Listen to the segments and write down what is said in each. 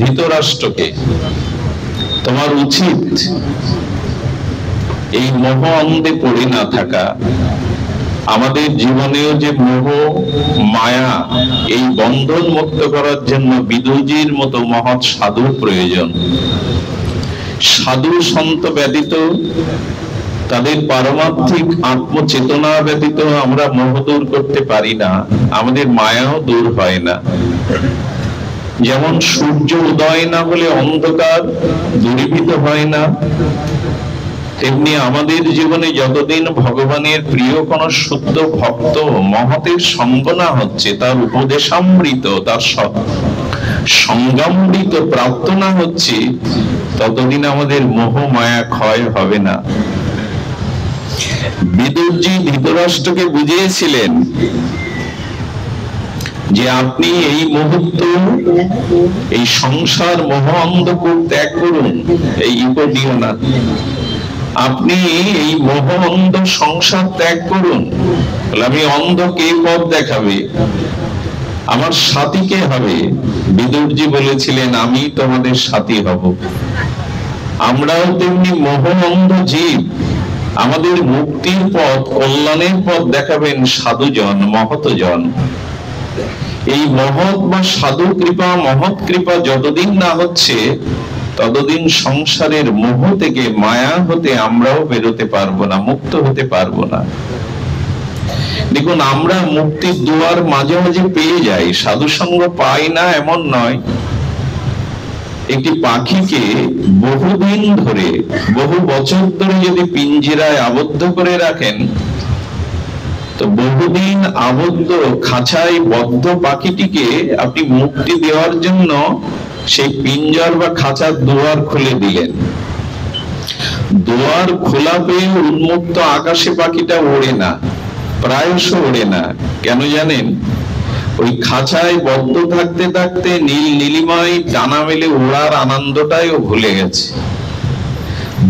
ধৃতরাষ্ট্রকে, তোমার উচিত এই মোহ অন্ধে পড়ে না থাকা। আমাদের জীবনেও যে মোহ মায়া, এই বন্ধন মুক্ত করার জন্য বিদুরজির মতো মহৎ সাধু প্রয়োজন। সাধু সন্ত ব্যতীত, তাদের পারমার্থিক আত্মচেতনা ব্যতীত আমরা মোহ দূর করতে পারি না, আমাদের মায়াও দূর হয় না। যেমন সূর্য উদয় না হলে অন্ধকার দূরীভূত হয় না, তেমনি আমাদের জীবনে যতদিন ভগবানের প্রিয় কোন শুদ্ধ ভক্ত মহতের সঙ্গ না হচ্ছে, তার উপদেশামৃত, তার সঙ্গামৃত প্রাপ্ত না হচ্ছে, ততদিন আমাদের মোহ মায়া ক্ষয় হবে না। বিদুরজি ধৃতরাষ্ট্রকে বুঝিয়েছিলেন যে আপনি এই মুহূর্ত এই সংসার মোহ অন্ধকূপ ত্যাগ করুন, এই ইগো দিও না। আপনি এই মোহ অন্ধ সংসার ত্যাগ করুন। আমি অন্ধ, কে পথ দেখাবে? আমার সাথী কে হবে? বিদুরজি বলেছিলেন, আমি তোমাদের সাথী হব। আমরাও তেমনি মোহ অন্ধ জীব, আমাদের মুক্তির পথ, কল্যাণের পথ দেখাবেন সাধুজন, মহতজন। এই মহৎ বা সাধু কৃপা, মহৎ কৃপা যতদিন না হচ্ছে, ততদিন সংসারের মোহ থেকে, মায়া হতে আমরাও বেরোতে পারবো না, মুক্ত হতে পারবো না। দেখুন, আমরা মুক্তির দুয়ার মাঝে মাঝে পেয়ে যাই, সাধু সঙ্গ পাই না এমন নয়। একটি পাখিকে বহুদিন ধরে, বহু বছর ধরে যদি পিঞ্জিরায় আবদ্ধ করে রাখেন, তো বহুদিন আবদ্ধ খাঁচায় বদ্ধ পাখিটিকে আপনি মুক্তি দেওয়ার জন্য সেই পিঞ্জর বা খাঁচার দুয়ার খুলে দিলেন। দুয়ার খোলা পেয়ে উন্মুক্ত আকাশে পাখিটা ওড়ে না, প্রায়শ ওড়ে না। কেন জানেন? ওই খাঁচায় বদ্ধ থাকতে থাকতে নীল নীলিমায় ডানা মেলে ওড়ার আনন্দটাই ও ভুলে গেছে।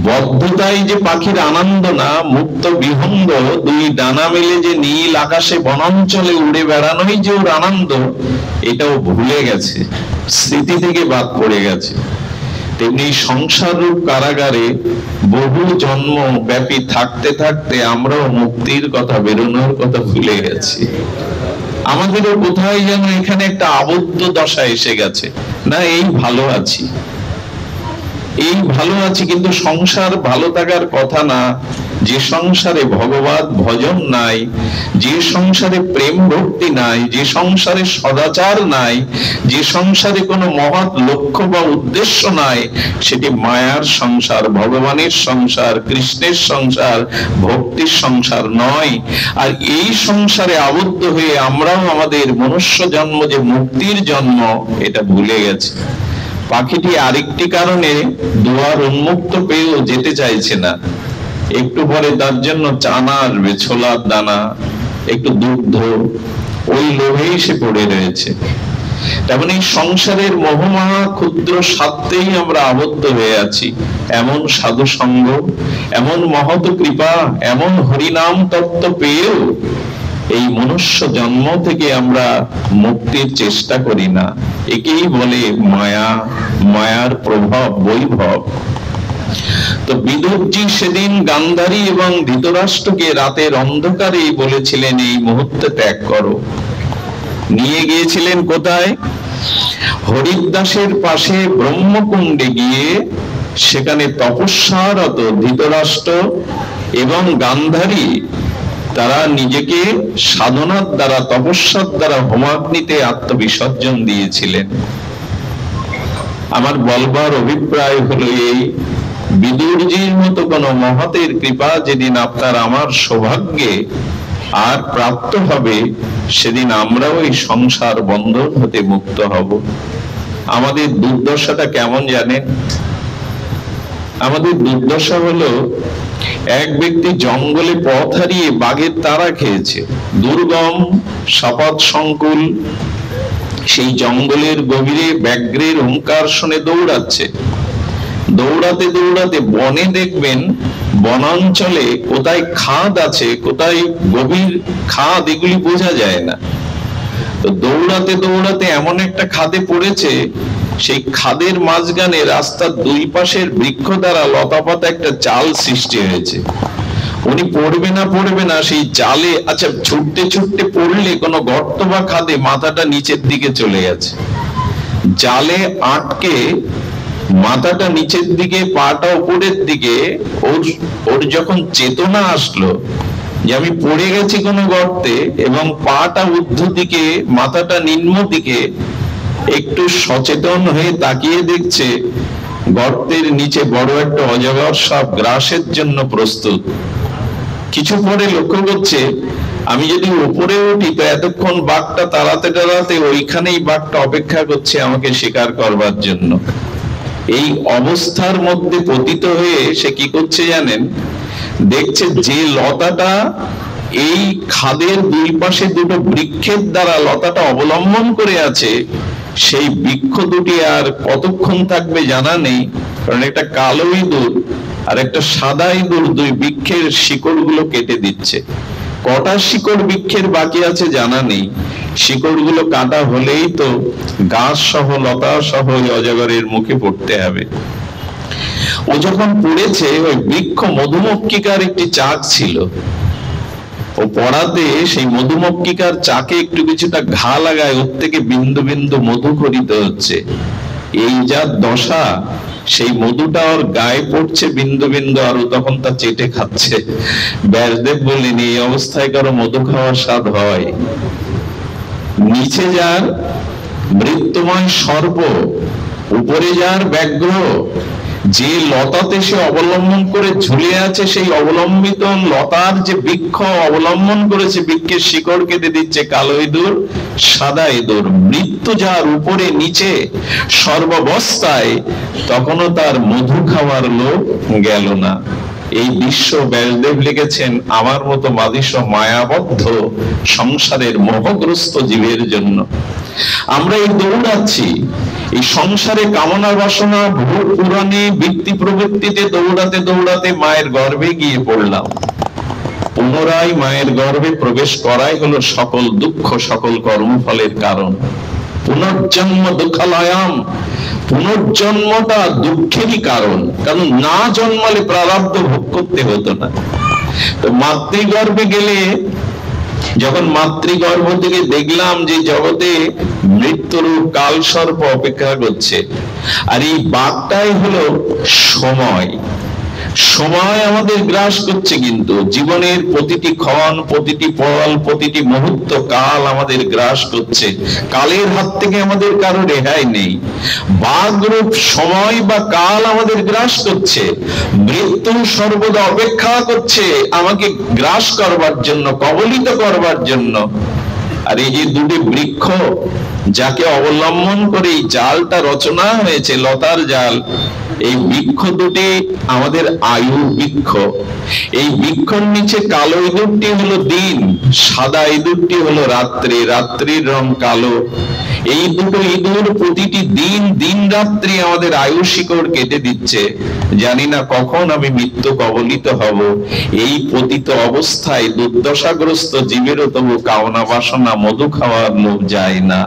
বদ্ধতাই যে পাখির আনন্দ না, মুক্ত বিহঙ্গ দুই ডানা মেলে যে নীল আকাশে বনাঞ্চলে উড়ে বেড়ানোই যে ওর আনন্দ, এটাও ভুলে গেছে, স্মৃতি থেকে বাদ পড়ে গেছে। তেমনি সংসার রূপ কারাগারে বহু জন্ম ব্যাপী থাকতে থাকতে আমরাও মুক্তির কথা, বেরোনোর কথা ভুলে গেছি। আমাদেরও কোথায় যেন এখানে একটা আবদ্ধ দশা এসে গেছে। না, এই ভালো আছি, এই ভালো আছি, কিন্তু সংসার ভালো থাকার কথা না। যে সংসারে ভগবত ভজন নাই, যে সংসারে প্রেম ভক্তি নাই, যে সংসারে সদাচার নাই, যে সংসারে কোনো মহৎ লক্ষ্য বা উদ্দেশ্য নাই, সেটি মায়ার সংসার, ভগবানের সংসার, কৃষ্ণের সংসার, ভক্তির সংসার নয়। আর এই সংসারে আবদ্ধ হয়ে আমরাও আমাদের মনুষ্য জন্ম যে মুক্তির জন্ম, এটা ভুলে গেছি। পাখিটি আরেকটি কারণে দুয়ার উন্মুক্ত পেয়েও যেতে চাইছে না। একটু পরে তার জন্য চানা আসবে, ছোলার দানা, একটু দুগ্ধ, ওই লোভেই সে পড়ে রয়েছে। তেমন এই সংসারের মোহমায়া ক্ষুদ্র স্বার্থেই আমরা আবদ্ধ হয়ে আছি। এমন সাধু সঙ্গ, এমন মহৎ কৃপা, এমন হরিনাম তত্ত্ব পেয়েও এই মনুষ্য জন্ম থেকে আমরা মুক্তির চেষ্টা করি না। একেই বলে মায়া, মায়ার প্রভাব, বৈভব। তো বিদুরজি সেদিন গান্ধারী এবং ধৃতরাষ্ট্রকে রাতের অন্ধকারে বলেছিলেন, এই মুহূর্তে ত্যাগ করো। নিয়ে গিয়েছিলেন কোথায়? হরিদাসের পাশে ব্রহ্মকুণ্ডে গিয়ে সেখানে তপস্যারত ধৃতরাষ্ট্র এবং গান্ধারী, তারা নিজেকে সাধনার দ্বারা, তপস্যার দ্বারা হোমাগ্নিতে আত্মবিসর্জন দিয়েছিলেন। আমার বলবার অভিপ্রায় হলো এই, বিদুরজির মতো কোন মহতের কৃপা যেদিন আপনার আমার সৌভাগ্যে আর প্রাপ্ত হবে, সেদিন আমরাও এই সংসার বন্ধন হতে মুক্ত হব। আমাদের দুর্দশাটা কেমন জানেন? আমাদের দুর্দশা হলো, এক ব্যক্তি জঙ্গলে পথ হারিয়ে বাঘের তাড়া খেয়েছে। দুর্গম সাপাত সংকুল সেই জঙ্গলের গভীরে ব্যাঘ্রের হুঙ্কার শুনে দৌড়াচ্ছে। দৌড়াতে দৌড়াতে বনে দেখবেন, বনাঞ্চলে কোথায় খাদ আছে, কোথায় গভীর খাদ, এগুলি বোঝা যায় না। তো দৌড়াতে দৌড়াতে এমন একটা খাদে পড়েছে, সেই খাদের মাঝখানে রাস্তার দুই পাশের বৃক্ষ দ্বারা লতাপাতা একটা চাল সৃষ্টি হয়েছে। উনি পড়বে না সেই চালে, আচ্ছা ছুটতে ছুটতে পড়লে কোনো গর্ত বা খাদে মাথাটা নিচের দিকে চলে গেছে, জালে আটকে মাথাটা নিচের দিকে, পাটা উপরের দিকে। ওর যখন চেতনা আসলো যে আমি পড়ে গেছি কোনো গর্তে এবং পাটা ঊর্ধ্ব দিকে, মাথাটা নিম্ন দিকে, একটু সচেতন হয়ে তাকিয়ে দেখছে গর্তের নিচে বড় একটা অজগর সাপ গ্রাসের জন্য প্রস্তুত। কিছু পরে লক্ষ্য করছে আমি যদি উপরে উঠি তো এতক্ষণ বাঘটা তাড়াতে ওইখানেই বাঘটা অপেক্ষা করছে আমাকে শিকার করবার জন্য। এই অবস্থার মধ্যে পতিত হয়ে সে কি করছে জানেন? দেখছে যে লতাটা এই খাদের দুই পাশে দুটো বৃক্ষের দ্বারা লতাটা অবলম্বন করে আছে, সেই বৃক্ষ দুটি আর কতক্ষণ থাকবে জানা নেই, কারণ একটা কালো ইঁদুর আর একটা সাদা ইঁদুর দুই বৃক্ষের শিকড় গুলো কেটে দিচ্ছে। কটা শিকড় বৃক্ষের বাকি আছে জানা নেই, শিকড় গুলো কাটা হলেই তো গাছ সহ লতা সহ অজগরের মুখে পড়তে হবে। ও যখন পড়েছে, ওই বৃক্ষ মধুমক্ষিকার একটি চাক ছিল, ও পড়াতে সেই মধুমক্ষিকার চাকে একটু কিছুটা ঘা লাগায়, ওর থেকে বিন্দু বিন্দু মধু খরিত হচ্ছে। এই যা দশা, সেই মধুটা ওর গায়ে পড়ছে বিন্দু বিন্দু, আর তখন তা চেটে খাচ্ছে। ব্যাসদেব বললেন এই অবস্থায় কারো মধু খাওয়ার স্বাদ হয়? নিচে যার মৃত্যুময় সর্প, উপরে যার ব্যাঘ্র, যে লতাতে সে অবলম্বন করে ঝুলে আছে, সেই অবলম্বিত লতার যে বৃক্ষ অবলম্বন করেছে, বৃক্ষের শিকড় কেটে দিচ্ছে কালো ইঁদুর সাদা ইঁদুর। মৃত্যু যার উপরে নিচে সর্বাবস্থায়, তখনও তার মধু খাওয়ার লোক গেল না। এই দৃশ্য ব্যাসদেব লিখেছেন আমার মতো মাদিস মায়াবদ্ধ সংসারের মোহগ্রস্ত জীবের জন্য। আমরা এই দৌড়াচ্ছি, এই সংসারে কামনা বাসনা ভোগ পুরাণে বৃত্তি প্রবৃত্তিতে দৌড়াতে দৌড়াতে মায়ের গর্ভে গিয়ে পড়লাম। পুনরায় মায়ের গর্ভে প্রবেশ করাই হলো সকল দুঃখ, সকল কর্মফলের কারণ। পুনর্জন্ম দুঃখালয়াম, পুনর্জন্মটা দুঃখেরই কারণ, কারণ না জন্মালে প্রারব্ধ ভোগ করতে হতো না। তো মাতৃগর্ভে গেলে, যখন মাতৃগর্ভ থেকে দেখলাম যে জগতে মৃত্যুর কাল সর্প অপেক্ষা করছে, আর এই বাঘটাই হলো সময়। সময় আমাদের গ্রাস করছে, কিন্তু জীবনের প্রতিটি ক্ষণ, প্রতিটি পল, প্রতিটি মুহূর্ত কাল আমাদের গ্রাস করছে। কালের হাত থেকে আমাদের কারো রেহাই নেই। বাঘরূপ সময় বা কাল আমাদের গ্রাস করছে। মৃত্যু সর্বদা অপেক্ষা করছে আমাকে গ্রাস করবার জন্য, কবলিত করবার জন্য। আর এই যে দুটি বৃক্ষ যাকে অবলম্বন করে এই জালটা রচনা হয়েছে, লতার জাল, এই বৃক্ষ দুটি আমাদের আয়ু বৃক্ষ। এই বৃক্ষর নিচে কালো ইঁদুরটি হলো দিন, সাদা ইঁদুরটি হলো রাত্রি, রাত্রির রং কালো। এই দুটো ইঁদুর প্রতিটি দিন দিন রাত্রি আমাদের আয়ু শিকড় কেটে দিচ্ছে। জানি না কখন আমি মৃত্যু কবলিত হব। এই পতিত অবস্থায় দুর্দশাগ্রস্ত জীবেরও তবু কামনা বাসনা মধু খাওয়ার লোভ যায় না।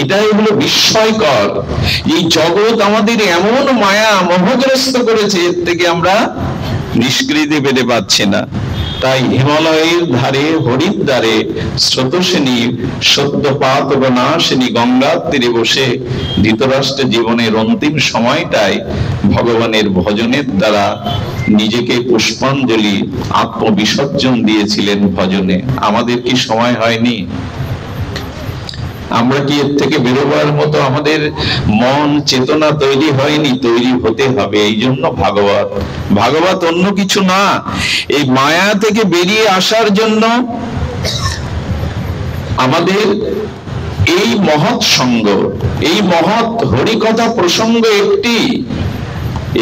এটাই হলো বিস্ময়কর। এই জগৎ আমাদের এমন মায়া মোহগ্রস্ত করেছে, এর থেকে আমরা নিষ্কৃতি পেতে পারছি না। তাই হিমালয়ের ধারে হরিদ্বারে স্রোতস্বিনী সদ্যপাত নাশিনী গঙ্গার তীরে বসে ধৃতরাষ্ট্রের জীবনের অন্তিম সময়টায় ভগবানের ভজনের দ্বারা নিজেকে পুষ্পাঞ্জলি আত্মবিসর্জন দিয়েছিলেন ভজনে। আমাদের কি সময় হয়নি? আমরা কি এর থেকে বেরোবার মতো আমাদের মন চেতনা তৈরি হয়নি? তৈরি হতে হবে। এই জন্য ভাগবত অন্য কিছু না, এই মায়া থেকে বেরিয়ে আসার জন্য আমাদের এই মহৎ সঙ্গ, এই মহৎ হরিকথা প্রসঙ্গ একটি,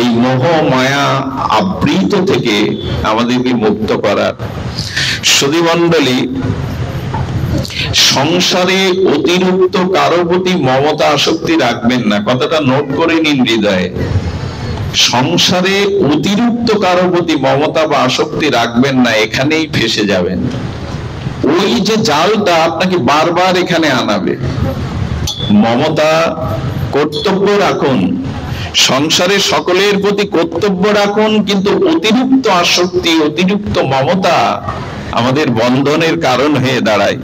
এই মোহ মায়া আবৃত থেকে আমাদেরকে মুক্ত করার। সুধীমণ্ডলী, সংসারে অতিরিক্ত কারো প্রতি মমতা আসক্তি রাখবেন না, কথাটা নোট করে নিন হৃদয়ে। সংসারে অতিরিক্ত কারো প্রতি মমতা বা আসক্তি রাখবেন না, এখানেই ফেসে যাবেন। ওই যে জালটা আপনাকে বারবার এখানে আনাবে। মমতা কর্তব্য রাখুন, সংসারে সকলের প্রতি কর্তব্য রাখুন, কিন্তু অতিরিক্ত আসক্তি, অতিরিক্ত মমতা আমাদের বন্ধনের কারণ হয়ে দাঁড়ায়।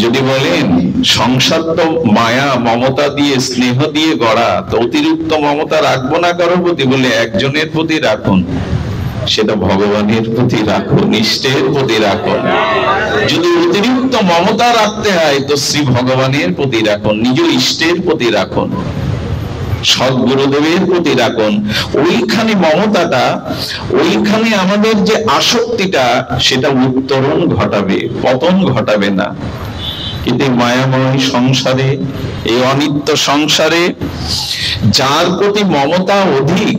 যদি বলেন সংসার তো মায়া মমতা দিয়ে, স্নেহ দিয়ে গড়া, তো অতিরিক্ত মমতা রাখবো না কারোর প্রতি, বলে একজনের প্রতি রাখুন, সেটা ভগবানের প্রতি রাখুন, ইষ্টের প্রতি রাখুন। যদি অতিরিক্ত মমতা রাখতে হয় তো শ্রী ভগবানের প্রতি রাখুন, নিজ ইষ্টের প্রতি রাখুন, সদ্গুরুদেবের প্রতি রাখুন। ওইখানে মমতাটা, ওইখানে আমাদের যে আসক্তিটা, সেটা উত্তরণ ঘটাবে, পতন ঘটাবে না। কিন্তু মায়াময় সংসারে, এই অনিত্য সংসারে যার প্রতি মমতা অধিক,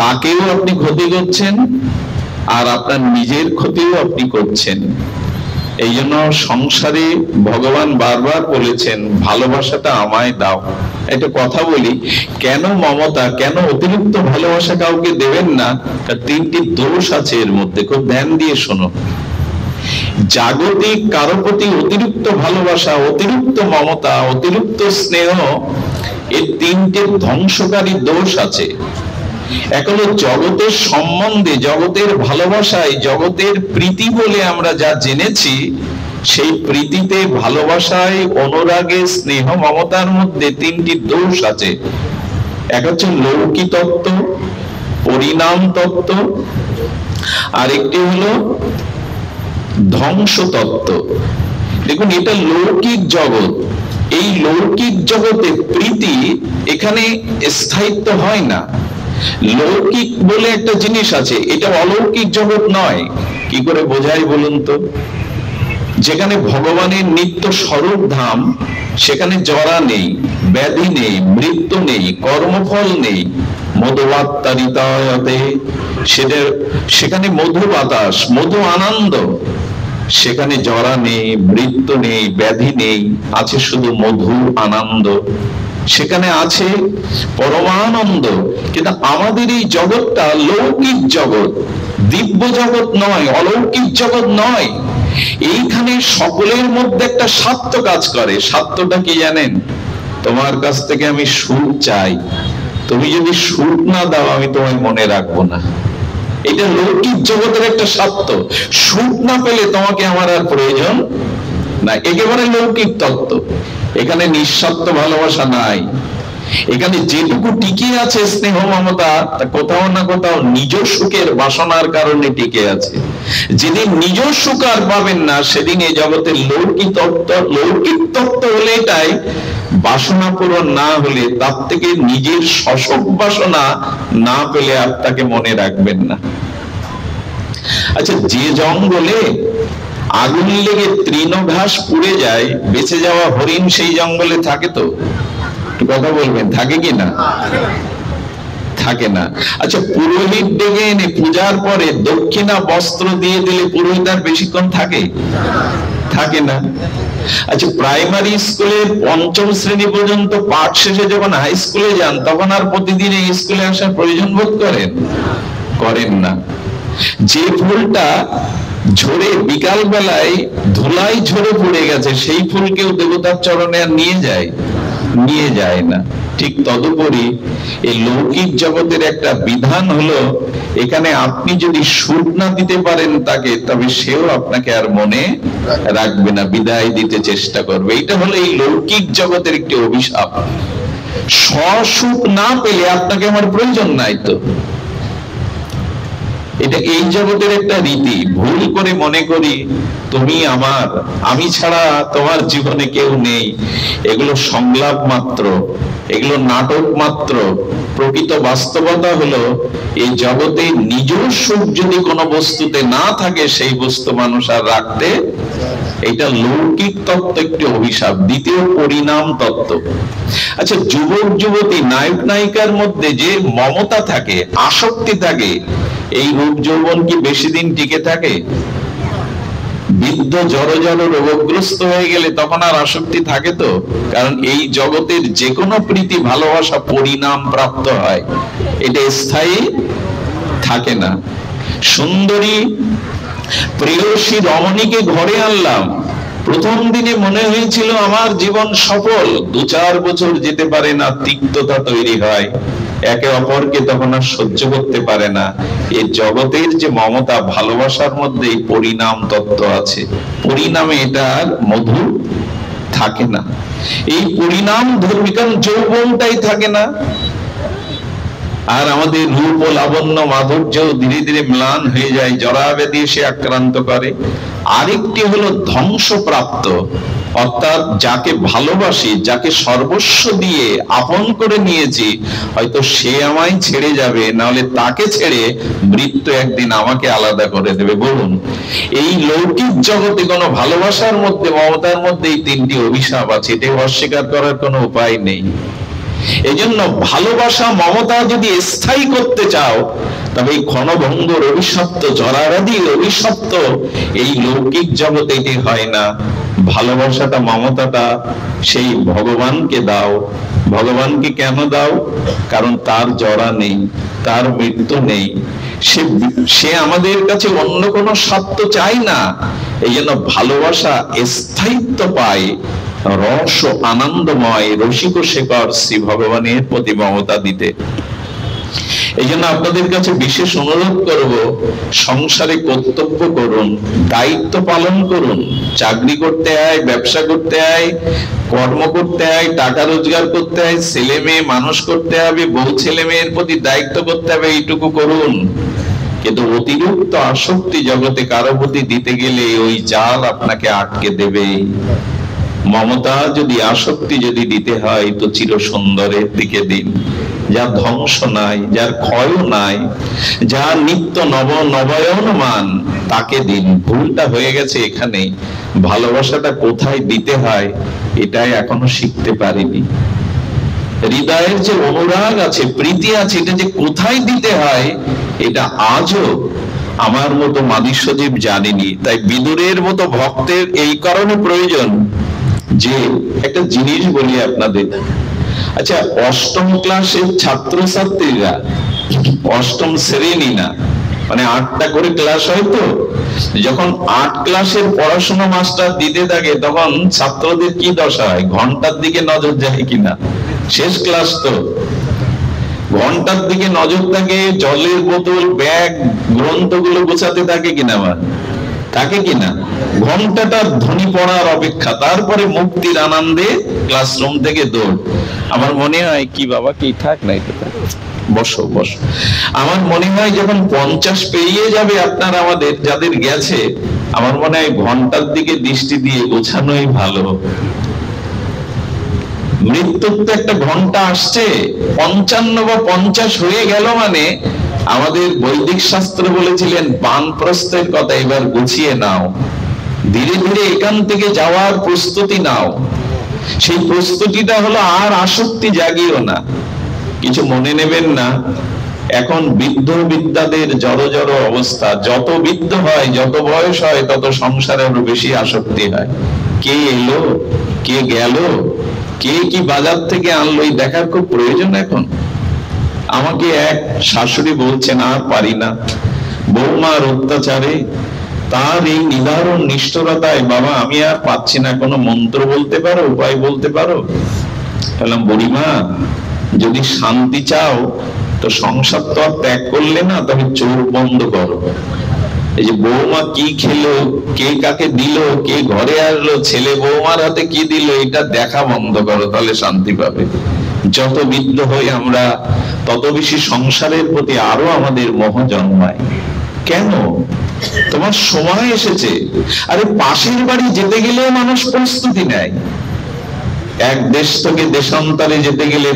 তাকেও আপনি ক্ষতি করছেন, আর আপনার নিজের ক্ষতিও আপনি করছেন। এই জন্য সংসারে ভগবান বারবার বলেছেন, ভালোবাসাটা আমায় দাও। একটা কথা বলি, কেন মমতা, কেন অতিরিক্ত ভালোবাসা কাউকে দেবেন না? তিনটি দোষ আছে এর মধ্যে, খুব ধ্যান দিয়ে শোনো। জাগতিক কারো প্রতি অতিরিক্ত ভালোবাসা, অতিরিক্ত মমতা, অতিরিক্ত স্নেহ, এই তিনটে ধ্বংসকারী দোষ আছে। এক হলো জগতের সম্বন্ধে, জগতের ভালোবাসায়, জগতের প্রীতি বলে আমরা যা জেনেছি, সেই প্রীতিতে, ভালোবাসায়, অনুরাগে, স্নেহ, মমতার মধ্যে তিনটি দোষ আছে। এক হচ্ছে লৌকিক তত্ত্ব, পরিণাম তত্ত্ব, আর একটি হলো ধ্বংস তত্ত্ব। দেখুন, এটা লৌকিক জগৎ। এই লৌকিক জগতে প্রীতি, এখানে স্থায়িত্ব হয় না। লৌকিক বলে একটা জিনিস আছে, এটা অলৌকিক জগৎ নয়। কি করে বোঝাই বলুন তো? যেখানে ভগবানের নিত্য স্বরূপ ধাম, সেখানে জরা নেই, ব্যাধি নেই, মৃত্যু নেই, কর্মফল নেই, মধুবাত্তারিতায়তে, সেখানে মধু বাতাস, মধু আনন্দ, সেখানে জরা নেই, মৃত্যু নেই, ব্যাধি নেই, আছে শুধু মধু আনন্দ, সেখানে আছে পরমানন্দ। কিন্তু আমাদের এই জগৎটা লৌকিক জগৎ, দিব্য জগৎ নয়, অলৌকিক জগৎ নয়। এইখানে সকলের মধ্যে একটা স্বার্থ কাজ করে। স্বার্থটা কি জানেন? তোমার কাছ থেকে আমি সুখ চাই, তুমি যদি সুখ না দাও আমি তোমায় মনে রাখবো না। এটা লৌকিক জগতের একটা স্বার্থ। সুখ না পেলে তোমাকে আমার আর প্রয়োজন না, একেবারে লৌকিক তত্ত্ব। এখানে নিঃস্বার্থ ভালোবাসা নাই। এখানে যেটুকু টিকে আছে স্নেহ মমতা, তা কোথাও না কোথাও নিজ সুখের বাসনার কারণে টিকে আছে। যেদিন নিজ সুখ আর পাবেন না, সেদিন এই জগতের লৌকিক তত্ত্ব হলে এটাই, বাসনা পূরণ না হলে, তার থেকে নিজের শশক বাসনা না পেলে আর তাকে মনে রাখবেন না। আচ্ছা, যে জঙ্গলে আগুন লেগে তৃণঘাস পুড়ে যায়, বেঁচে যাওয়া হরিণ সেই জঙ্গলে থাকে? তো কথা বলবেন, থাকে কি না? থাকে না। আচ্ছা, পুরোহিত ডেকে এনে পূজার পরে দক্ষিণা বস্ত্র দিয়ে দিলে পুরোহিত আর বেশিক্ষণ থাকে? থাকে না। আচ্ছা, প্রাইমারি স্কুলের পঞ্চম শ্রেণী পর্যন্ত পাঠ শেষে যখন হাই স্কুলে যান, তখন আর প্রতিদিন এই স্কুলে আসার প্রয়োজন বোধ করেন? করেন না। যে ফুলটা ঝরে বিকাল বেলায় ধুলাই ঝরে পড়ে গেছে, সেই ফুল কেউ দেবতার চরণে আর নিয়ে যায়? নিয়ে যায় না। ঠিক তদুপরি এই লৌকিক জগতের একটা বিধান হলো, এখানে আপনি যদি সুখ না দিতে পারেন তাকে, তবে সেও আপনাকে আর মনে রাখবে না, বিদায় দিতে চেষ্টা করবে। এটা হলো এই লৌকিক জগতের একটি অভিশাপ। স্বসুখ না পেলে আপনাকে আমার প্রয়োজন নাই। তো এটা এই জগতের একটা রীতি। ভুল করে মনে করি তুমি আমার, আমি ছাড়া তোমার জীবনে কেউ নেই। এগুলো সংলাপ মাত্র, এগুলো নাটক মাত্র। প্রকৃত বাস্তবতা হলো, এই জগতে নিজ সুখ যদি কোনো বস্তুতে না থাকে, সেই বস্তু মানুষ আর রাখতে, এটা লৌকিক তত্ত্ব একটি অভিশাপ। দ্বিতীয় পরিণাম তত্ত্ব। আচ্ছা, যুবক যুবতী, নায়ক নায়িকার মধ্যে যে মমতা থাকে, আসক্তি থাকে, এই রূপ যৌবন কি বেশি দিন টিকে থাকে? বৃদ্ধ জড় রোগগ্রস্ত হয়ে গেলে তখন আর আসক্তি থাকে? তো কারণ এই জগতের যে কোনো প্রীতি, ভালোবাসা পরিণাম প্রাপ্ত হয়, এটা স্থায়ী থাকে না। সুন্দরী প্রেয়সী রমণীকে ঘরে আনলাম, প্রথম দিনে মনে হয়েছিল আমার জীবন সফল, 2-4 বছর যেতে পারে না, তিক্ততা তৈরি হয়, একে অপরকে তখন আর সহ্য করতে পারে না। এই জগতের যে মমতা ভালোবাসার মধ্যে পরিণাম তত্ত্ব আছে, পরিণামে এটা আর মধু থাকে না। এই পরিণাম ধর্মী, কারণ যৌবনটাই থাকে না, আর আমাদের রূপ ও লাবণ্য মাধুর্য ধীরে ধীরে ম্লান হয়ে যায়, জরাব্যাধি এসে আক্রান্ত করে। আরেকটি হলো ধ্বংসপ্রাপ্ত, অর্থাৎ যাকে ভালোবাসি, যাকে সর্বস্ব দিয়ে আপন করে নিয়েছি, হয়তো সে আমায় ছেড়ে যাবে, নাহলে তাকে ছেড়ে মৃত্যু একদিন আমাকে আলাদা করে দেবে। বলুন, এই লৌকিক জগতে কোনো ভালোবাসার মধ্যে, মমতার মধ্যে এই 3টি অভিশাপ আছে, এটাই অস্বীকার করার কোনো উপায় নেই। এই জন্য ভালোবাসা মমতা যদি স্থায়ী করতে চাও, তবে এই ক্ষণভঙ্গুর অভিশপ্ত, জরাব্যাধির অভিশপ্ত এই লৌকিক জগতে এটি হয় না। ভালোবাসাটা, মমতাটা সেই ভগবানকে দাও। ভগবানকে কেন দাও? কারণ তার জরা নেই, তার মৃত্যু নেই, সে আমাদের কাছে অন্য কোনো সত্য চাই না। এই জন্য ভালোবাসা স্থায়িত্ব পায় রস ও আনন্দময় রসিক শেখর শ্রী ভগবানের প্রতি মমতা দিতে। এই জন্য আপনাদের কাছে বিশেষ অনুরোধ করব, সংসারে কর্তব্য করুন, দায়িত্ব পালন করুন। চাকরি করতে হয়, ব্যবসা করতে হয়, কর্ম করতে হয়, টাকা রোজগার করতে হয়, ছেলে মেয়ে মানুষ করতে হবে, বউ ছেলে মেয়ের প্রতি দায়িত্ব করতে হবে, এইটুকু করুন। কিন্তু অতিরিক্ত আসক্তি জগতে কারো প্রতি দিতে গেলে ওই জাল আপনাকে আটকে দেবে। মমতা যদি, আসক্তি যদি দিতে হয়, তো চির সুন্দরের দিকে দিন, যার ধ্বংস নাই, যার ক্ষয় নাই, যার নিত্য নবায়নমান, তাকে দিন। ভুলটা হয়ে গেছে এখানে, ভালোবাসাটা কোথায় দিতে হয় এটাই এখনো শিখতে পারিনি। হৃদয়ের যে অনুরাগ আছে, প্রীতি আছে, এটা যে কোথায় দিতে হয় এটা আজও আমার মতো মাদিসজীব জানিনি। তাই বিদুরের মতো ভক্তের এই কারণে প্রয়োজন যে, একটা জিনিস বলি আপনাদের। আচ্ছা, 8ম ক্লাসের ছাত্রছাত্রীরা, 8ম শ্রেণী না, মানে 8টা করে ক্লাস হয়, তো যখন 8 ক্লাসের পড়াশোনা মাস্টার দিতে থাকে, তখন ছাত্রদের কি দশা হয়? ঘন্টার দিকে নজর যায় কিনা? শেষ ক্লাস তো, ঘন্টার দিকে নজর থাকে, জলের বোতল, ব্যাগ, গ্রন্থগুলো গোছাতে থাকে কিনা? থাকে কিনা? ঘন্টাটা ধ্বনি পড়ার অপেক্ষা, তারপরে মুক্তির আনন্দে ক্লাসরুম থেকে দৌড়। আমার মনে হয় কি, বাবা কি থাক নাই, বসো বসো। আমার মনে হয় যখন 50 পেরিয়ে যাবে আপনার, আমাদের যাদের গেছে, আমার মনে হয় ঘন্টার দিকে দৃষ্টি দিয়ে গোছানোই ভালো। মৃত্যুর তো একটা ঘন্টা আসছে, 55 বা 50 হয়ে গেল মানে আমাদের বৈদিক শাস্ত্র বলেছিলেন বানপ্রস্থের কথা, এবার গুছিয়ে নাও, ধীরে ধীরে এখান থেকে যাওয়ার প্রস্তুতি নাও। সেই প্রস্তুতিটা হলো আর আসক্তি জাগিও না। কিছু মনে নেবেন না, এখন বৃদ্ধ বিদ্যাদের জড় জড় অবস্থা। যত বৃদ্ধ হয়, যত বয়স হয়, তত সংসারে আরো বেশি আসক্তি হয়। কে এলো, কে গেল, কে কি বাজার থেকে আনলো, এই দেখার খুব প্রয়োজন এখন। আমাকে এক শাশুড়ি বলছেন, আর পারি না, বৌমার অত্যাচারে, তার এই নিদারুণ নিষ্ঠুরতায়, বাবা আমি আর পাচ্ছি না, কোনো মন্ত্র বলতে পারো, উপায় বলতে পারো? বললাম, বুড়িমা যদি শান্তি চাও তো সংসার তো আর ত্যাগ করলে না, তবে চোখ বন্ধ করো। এই যে বৌমা কি খেলো, কে কাকে দিল, কে ঘরে আসলো, ছেলে বৌমার হাতে কি দিল, এটা দেখা বন্ধ করো, তাহলে শান্তি পাবে। যত বৃদ্ধ হই আমরা, তত বেশি সংসারের প্রতি আরো আমাদের মোহ জন্মায়। কেন? তোমার সময় এসেছে। আরে পাশের বাড়ি যেতে গেলেও মানুষ প্রস্তুতি নেয়। এক দেশ থেকে দেশান্তরে যেতে গেলে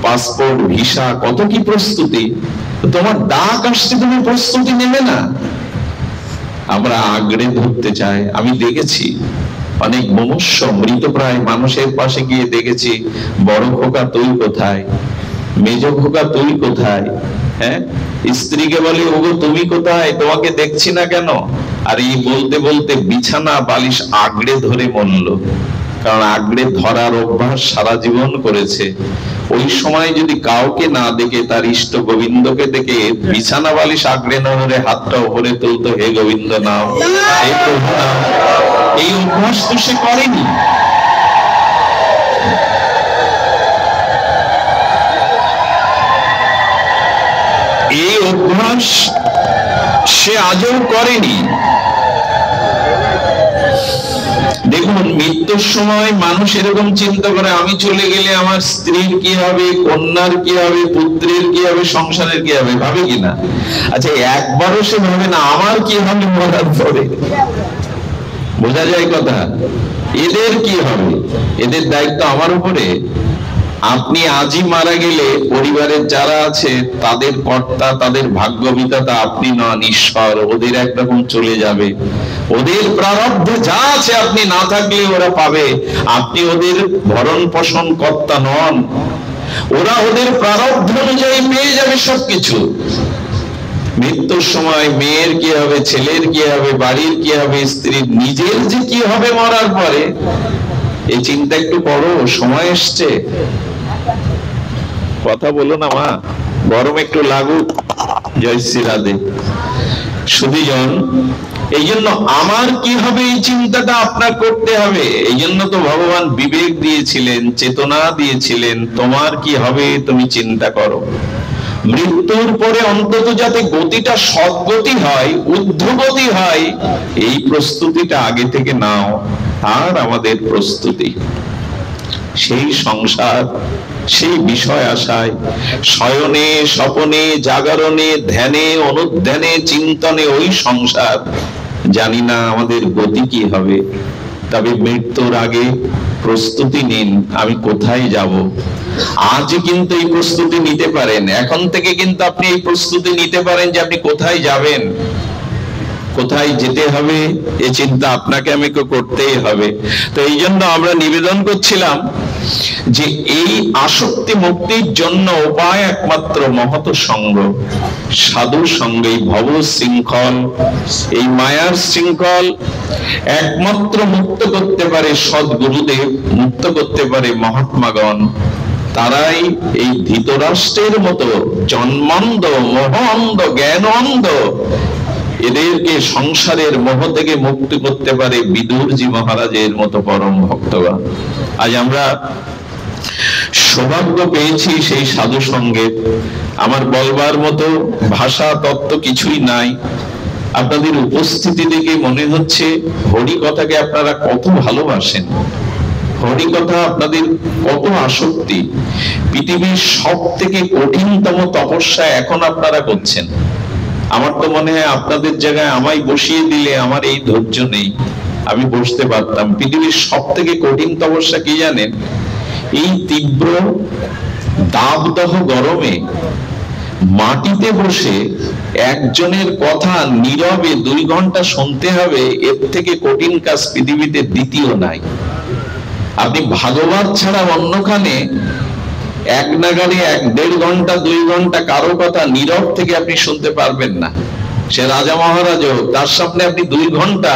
পাসপোর্ট, ভিসা, কত কি প্রস্তুতি। তোমার ডাক আসছে, তুমি প্রস্তুতি নেবে না? আমরা আগড়ে ধরতে চাই। আমি দেখেছি অনেক মুমূর্ষ মৃতপ্রায় মানুষের পাশে গিয়ে দেখেছি, বড় খোকা তুই কোথায়, মেজ খোকা তুই কোথায়, হ্যাঁ, স্ত্রীকে বলে, ওগো তুমি কোথায়, তোমাকে দেখছি না কেন। আর এই বলতে বলতে বিছানা বালিশ আগড়ে ধরে মরল। কারণ আগড়ে ধরার অভ্যাস সারা জীবন করেছে। ওই সময় যদি কাউকে না দেখে, তার ইষ্ট গোবিন্দকে দেখে বিছানা বালিশ আগড়ে না ধরে হাতটা উপরে তুলতো, হে গোবিন্দ নাও, হে প্রভু নাও। এই অভ্যাস তো সে করেনি। এই অভ্যাস সে আজও করেনি। দেখুন, মৃত্যুর সময় মানুষ এরকম চিন্তা করে, আমি চলে গেলে আমার স্ত্রীর কি হবে, কন্যার কি হবে, পুত্রের কি হবে, সংসারের কি হবে, ভাবে কিনা? আচ্ছা, একবারও সে ভাবে না আমার কি হবে মরার পরে। বোঝা যায় কথা? এদের কি হবে, এদের দায়িত্ব আমার উপরে। আপনি আজই মারা গেলে পরিবারের যারা আছে তাদের কর্তা, তাদের ভাগ্য বিধাতা আপনি নন, ঈশ্বর। ওদের একরকম চলে যাবে, ওদের প্রারব্ধে যা আছে আপনি না থাকলে ওরা পাবে। আপনি ওদের ভরণ পোষণ কর্তা নন, ওরা ওদের প্রারব্ধ অনুযায়ী পেয়ে যাবে সবকিছু। মৃত্যুর সময় মেয়ের কি হবে, ছেলের কি হবে, বাড়ির কি হবে, স্ত্রীর, নিজের যে কি হবে মরার পরে, এই চিন্তা একটু করো। সময় এসছে। কথা বলো না মা, গরম একটু লাগুক। জয় শ্রী রাধে। সুধীজন, এই জন্য আমার কি হবে এই চিন্তাটা আপনার করতে হবে। এই জন্য তো ভগবান বিবেক দিয়েছিলেন, চেতনা দিয়েছিলেন, তোমার কি হবে তুমি চিন্তা করো। মৃত্যুর পরে অন্তত যাতে গতিটা সদ্গতি হয়, ঊর্ধ্বগতি হয়, এই প্রস্তুতিটা আগে থেকে নাও। আর আমাদের প্রস্তুতি সেই সংসার, সেই বিষয় আশায়, শয়নে স্বপনে জাগরণে ধ্যানে অনুধ্যানে চিন্তনে ওই সংসার। জানি না আমাদের গতি কি হবে, তবে মৃত্যুর আগে প্রস্তুতি নিন, আমি কোথায় যাব। আজ কিন্তু এই প্রস্তুতি নিতে পারেন, এখন থেকে কিন্তু আপনি এই প্রস্তুতি নিতে পারেন যে আপনি কোথায় যাবেন, কোথায় যেতে হবে। এই চিন্তা আপনাকে আমি করতেই হবে। তো এই জন্য আমরা নিবেদন করছিলাম যে এই আসক্তি মুক্তির জন্য উপায় একমাত্র মহৎ সঙ্গ, সাধু সঙ্গ। এই ভব শৃঙ্খল, এই মায়ার শৃঙ্খল একমাত্র মুক্ত করতে পারে সদ্গুরুদেব, মুক্ত করতে পারে মহাত্মাগণ। তারাই এই ধৃতরাষ্ট্রের মতো জন্মান্ধ, মোহ অন্ধ, জ্ঞান অন্ধ এদেরকে সংসারের মোহ থেকে মুক্তি করতে পারে বিদুরজি মহারাজের মতো পরম ভক্তগণ। আজ আমরা সৌভাগ্য পেয়েছি সেই সাধু সঙ্গে। আমার বলবার মতো ভাষা তত্ত্ব কিছুই নাই। আপনাদের উপস্থিতি দেখে মনে হচ্ছে হরি কথাকে আপনারা কত ভালোবাসেন, হরি কথা আপনাদের কত আসক্তি। পৃথিবীর সব থেকে কঠিনতম তপস্যা এখন আপনারা করছেন। আমার তো মনে হয় আপনাদের জায়গায় আমায় বসিয়ে দিলে আমার এই ধৈর্য নেই, আমি বসতে পারতাম। পৃথিবীর সব থেকে কঠিন তপস্যা কি জানেন? এই তীব্র দাবদাহ গরমে মাটিতে বসে একজনের কথা নীরবে 2 ঘন্টা শুনতে হবে। এর থেকে কঠিন কাজ পৃথিবীতে দ্বিতীয় নাই। আপনি ভাগবত ছাড়া অন্যখানে এক নাগাড়ে 1-1.5 ঘন্টা 2 ঘন্টা কারো কথা নীরব থেকে আপনি শুনতে পারবেন না। সে রাজা মহারাজ হোক, তার সামনে আপনি 2 ঘন্টা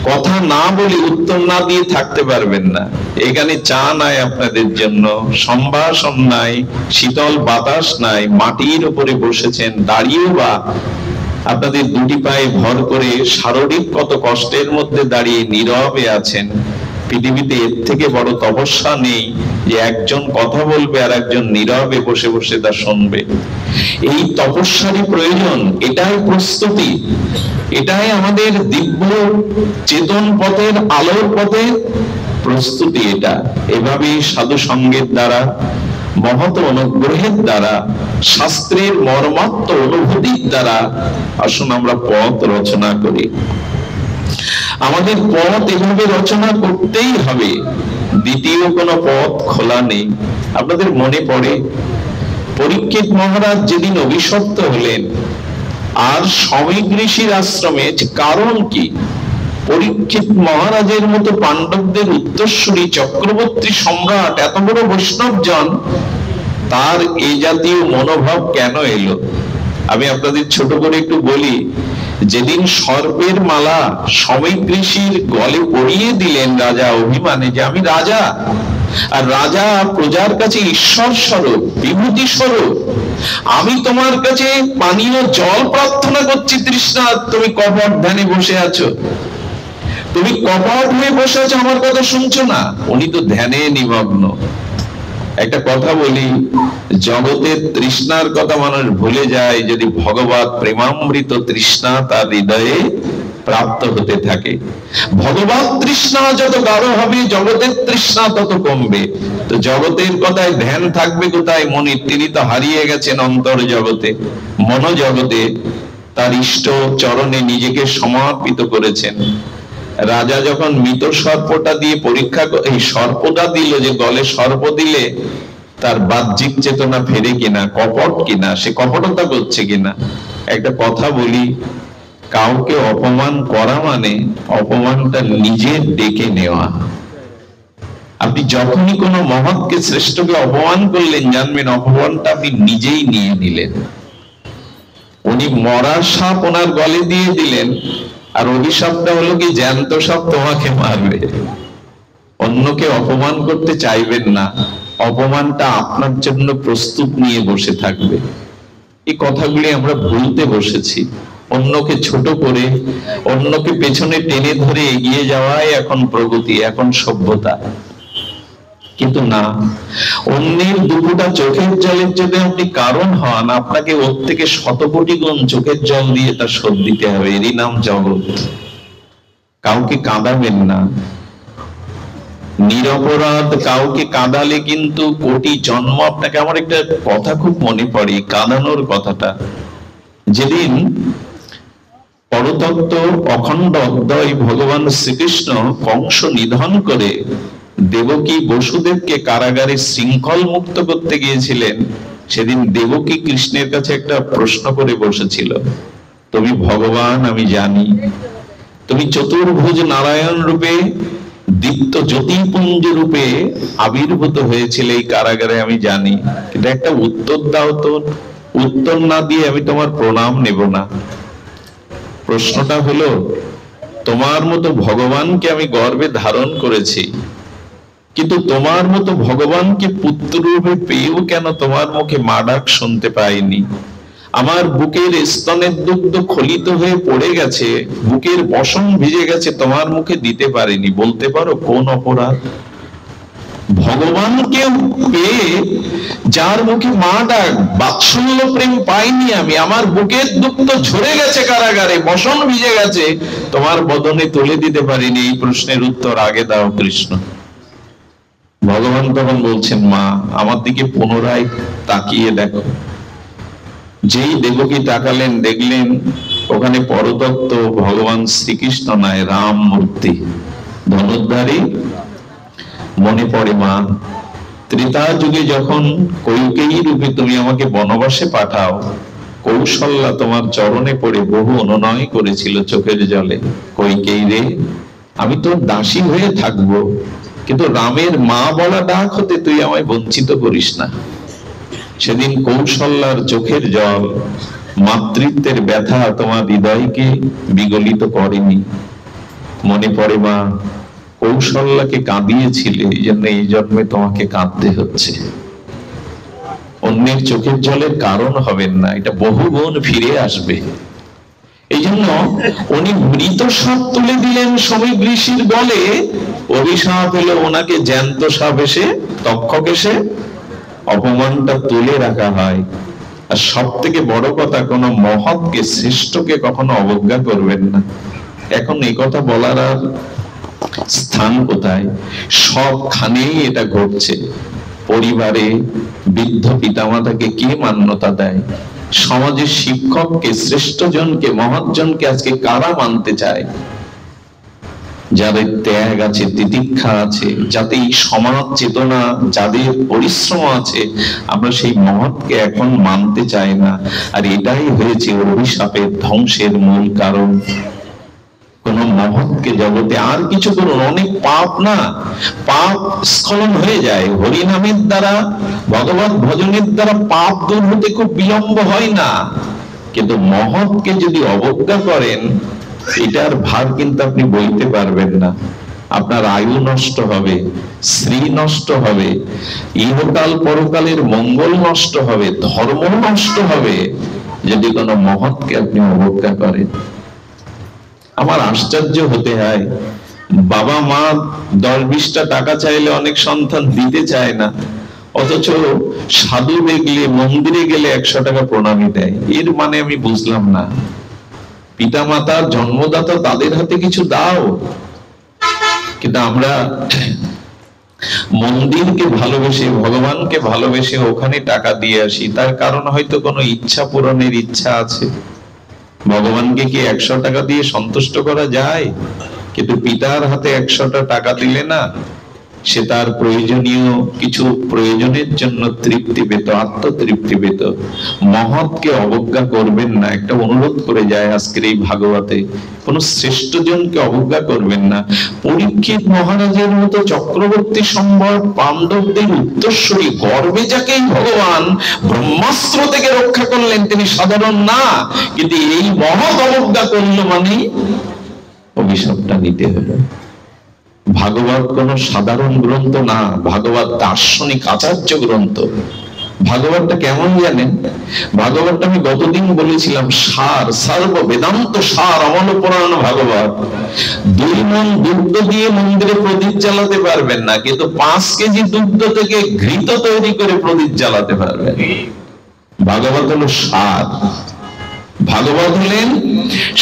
কথা না বলে উত্তর না দিয়ে থাকতে পারবেন না। এখানে চা নাই আপনাদের জন্য, সম্ভাষণ নাই, শীতল বাতাস নাই, মাটির উপরে বসেছেন, দাঁড়িয়েও বা আপনাদের 2টি পায়ে ভর করে শারীরিক কত কষ্টের মধ্যে দাঁড়িয়ে নীরবে আছেন। পৃথিবীতে এর থেকে বড় তপস্যা নেই যে একজন কথা বলবে আর একজন নীরবে বসে বসে তা শুনবে। এই তপস্যারই প্রয়োজন, এটাই প্রস্তুতি, এটাই আমাদের দিব্য চেতন পথের আলোর পথে প্রস্তুতি। এটা এভাবেই সাধু সঙ্গের দ্বারা, মহৎ অনুগ্রহের দ্বারা, শাস্ত্রের মর্মাত্ম অনুভূতির দ্বারা আসুন আমরা পথ রচনা করি। আমাদের পথ এভাবে রচনা করতেই হবে, দ্বিতীয় কোনো পথ খোলা নেই। আপনাদের মনে পড়ে পরীক্ষিত মহারাজ যেদিন অভিশপ্ত হলেন আর শ্রমিক ঋষির আশ্রমে, কারণ কি? পরীক্ষিত মহারাজের মতো পাণ্ডবদের উত্তরসূরি চক্রবর্তী সম্রাট, এত বড় বৈষ্ণবজন, তার এই জাতীয় মনোভাব কেন এলো? আমি আপনাদের ছোট করে একটু বলি। যেদিন সর্পের মালা শ্রমিক ঋষির গলে পরিয়ে দিলেন রাজা অভিমানে যে আমি রাজা, আর রাজা প্রজার কাছে ঈশ্বর স্বরূপ, বিভূতি স্বরূপ, আমি তোমার কাছে পানীয় জল প্রার্থনা করছি তৃষ্ণা, তুমি কপট ধ্যানে বসে আছো। তুমি কপট হয়ে বসে আছো, আমার কথা শুনছো না। উনি তো ধ্যানে নিমগ্ন। একটা কথা বলি, জগতের তৃষ্ণার কথা মানুষ ভুলে যায় যদি ভগবত প্রেমামৃত তৃষ্ণা তার হৃদয়ে প্রাপ্ত হতে থাকে। ভগবত তৃষ্ণা যত গাঢ় হবে, জগতের তৃষ্ণা তত কমবে। তো জগতের কথায় ধ্যান থাকবে কোথায়? মনির তিনি তো হারিয়ে গেছেন অন্তর জগতে, মনোজগতে তার ইষ্ট চরণে নিজেকে সমর্পিত করেছেন। রাজা যখন মৃত সর্পটা দিয়ে পরীক্ষা, এই সর্পটা দিল, যে গলে সর্প দিলে তার বাহ্যিক চেতনা ফেরে কিনা, কপট কিনা, সে কপটতা করছে কিনা। একটা কথা বলি, কাউকে অপমান করা মানে অপমানটা নিজের ডেকে নেওয়া। আপনি যখনই কোনো মহৎকে, শ্রেষ্ঠকে অপমান করলেন, জানবেন অপমানটা আপনি নিজেই নিয়ে নিলেন। উনি মরার সাপ ওনার গলে দিয়ে দিলেন, আর অভিশাপটা হলো কি, জ্যান্ত সাপ তোমাকে মারবে। অন্যকে অপমান করতে চাইবেন না, অপমানটা আপনার জন্য প্রস্তুত নিয়ে বসে থাকবে। এই কথাগুলি আমরা ভুলতে বসেছি। অন্যকে ছোট করে, অন্যকে পেছনে টেনে ধরে এগিয়ে যাওয়াই এখন প্রগতি, এখন সভ্যতা। কিন্তু না, অন্যের দুপুটা চোখের জলের যদি আপনি কারণ হন, আপনাকে ওর থেকে 100 কোটি গুণ চোখের জল দিয়ে তা শোধ দিতে হবে। এরই নাম জগৎ। কাউকে কাঁদাবেন না, নিরপরাধ কাউকে কাঁদালে কিন্তু কোটি জন্ম আপনাকে। আমার একটা কথা খুব মনে পড়ে, কাঁদানোর কথাটা। যেদিন পরতত্ত্ব অখণ্ড অদ্বয় ভগবান শ্রীকৃষ্ণ কংস নিধন করে দেবকী বসুদেবকে কারাগারে শৃঙ্খল মুক্ত করতে গিয়েছিলেন, সেদিন দেবকী কৃষ্ণের কাছে একটা প্রশ্ন করে বসেছিল, তুমি ভগবান আমি জানি, তুমি চতুর্ভুজ নারায়ণ রূপে, দীপ্ত জ্যোতিপুঞ্জ রূপে আবির্ভূত হয়েছিল এই কারাগারে, আমি জানি, কিন্তু একটা উত্তর দাও তো। উত্তর না দিয়ে আমি তোমার প্রণাম নেব না। প্রশ্নটা হলো, তোমার মতো ভগবানকে আমি গর্বে ধারণ করেছি, কিন্তু তোমার মতো ভগবানকে পুত্র রূপে পেয়েও কেন তোমার মুখে মা ডাক শুনতে পাইনি? আমার বুকের স্তনের দুগ্ধ খলিত হয়ে পড়ে গেছে, বুকের বসন ভিজে গেছে, তোমার মুখে দিতে পারিনি। বলতে পারো কোন অপরাধ? ভগবানকে পেয়ে যার মুখে মা ডাক, বাৎসল্য প্রেম পাইনি আমি, আমার বুকের দুগ্ধ ঝরে গেছে কারাগারে, বসন ভিজে গেছে, তোমার বদনে তুলে দিতে পারিনি। এই প্রশ্নের উত্তর আগে দাও কৃষ্ণ। ভগবান তখন বলছেন, মা আমার দিকে পুনরায় তাকিয়ে দেখো। যেই দেবকী তাকালেন, দেখলেন ওখানে পরতত্ত্ব ভগবান শ্রীকৃষ্ণ নয়, রাম মূর্তি ধনুর্ধারী। মনে পড়ে, মা ত্রেতা যুগে যখন কৈকেয়ী রূপে তুমি আমাকে বনবাসে পাঠাও, কৌশল্যা তোমার চরণে পড়ে বহু অনুনয় করেছিল চোখের জলে, কৈকেয়ী রে আমি তোর দাসী হয়ে থাকবো, কিন্তু রামের মা বলা ডাক হতে তুই আমায় বঞ্চিত করিস না। সেদিন কৌশল্যার চোখের জল, মাতৃত্বের ব্যথা তোমার হৃদয়কে বিগলিত করেনি। মনে পড়ে, মা কৌশল্যাকে কাঁদিয়েছিলে, এই জন্য এই জন্মে তোমাকে কাঁদতে হচ্ছে। অন্যের চোখের জলের কারণ হবেন না, এটা বহুগুণ ফিরে আসবে। এই জন্য উনি মৃত সাপ তুলে দিলেন শ্রমিক ঋষির গলে, অভিশাপ এলো ওনাকে জ্যান্ত সাপ এসে, তক্ষক এসে অপমানটা তুলে রাখা হয়। আর সব থেকে বড় কথা, কোন মহৎকে, শ্রেষ্ঠকে কখনো অবজ্ঞা করবেন না। এখন এই কথা বলার আর স্থান কোথায়? সবখানেই এটা ঘটছে। পরিবারে বৃদ্ধ পিতামাতাকে কে মান্যতা দেয়? সমাজের শিক্ষককে, শ্রেষ্ঠজনকে, মহৎজনকে আজকে কারা মানতে চায়? যাদের ত্যাগ আছে, তিতিক্ষা আছে, যাতে এই সমাজ চেতনা, যাদের পরিশ্রম আছে, আমরা সেই মহৎকে এখন মানতে চাই না। আর এটাই হয়েছে অভিশাপের, ধ্বংসের মূল কারণ। কোন মহৎকে জগতে আর কিছু করুন, অনেক পাপ না, পাপ স্খলন হয়ে যায় হরিনামের দ্বারা, ভগবত ভজনের দ্বারা পাপ দূর হতে খুব বিলম্ব হয় না। কিন্তু মহৎকে যদি অবজ্ঞা করেন, এটার ভার কিন্তু আপনি বইতে পারবেন না। আপনার আয়ু নষ্ট হবে, শ্রী নষ্ট হবে, ইহকাল পরকালের মঙ্গল নষ্ট হবে, ধর্ম নষ্ট হবে, যদি কোনো মহৎকে আপনি অবজ্ঞা করেন। আমার আশ্চর্য হতে হয়, বাবা মা 10-20টা টাকা চাইলে অনেক সন্তান দিতে চায় না, অথচ সাধু দেখলে মন্দিরে গেলে 100 টাকা প্রণামী দেয়। এর মানে আমি বুঝলাম না। পিতা মাতার জন্মদাতা, তাদের হাতে কিছু দাও। কিন্তু আমরা মন্দিরকে ভালোবেসে, ভগবানকে ভালোবেসে ওখানে টাকা দিয়ে আসি। তার কারণ হয়তো কোনো ইচ্ছা পূরণের ইচ্ছা আছে। ভগবানকে কি 100 টাকা দিয়ে সন্তুষ্ট করা যায়? কিন্তু পিতার হাতে 100টা টাকা দিলে না, সে তার প্রয়োজনীয় কিছু প্রয়োজনের জন্য তৃপ্তি পেত, আত্মতৃপ্তি পেত। মহৎকে অবজ্ঞা করবেন না, একটা অনুরোধ করে যায় আজকের এই ভাগবতে। কোন শ্রেষ্ঠ জনকে অবজ্ঞা করবেন না। পরীক্ষিত মহারাজের মতো চক্রবর্তী সম্রাট, পাণ্ডবদের উত্তরসূরি, গর্বে যাকে ভগবান ব্রহ্মাস্ত্র থেকে রক্ষা করলেন, তিনি সাধারণ না। কিন্তু এই মহৎ অবজ্ঞা করল মানে অভিশাপটা নিতে হলো। ভাগবত কোন সাধারণ গ্রন্থ না, ভাগবত দার্শনিক আচার্য গ্রন্থ। ভাগবতটা কেমন জানেন? ভাগবতটা আমি গতদিন বলেছিলাম, সার, সর্ব বেদান্ত সার, অমল পুরাণ ভাগবত। 2 মণ দুগ্ধ দিয়ে মন্দিরে প্রদীপ জ্বালাতে পারবেন না, কিন্তু 5 কেজি দুগ্ধ থেকে ঘৃত তৈরি করে প্রদীপ জ্বালাতে পারবেন। ভাগবত হলো সার, ভাগবত হলেন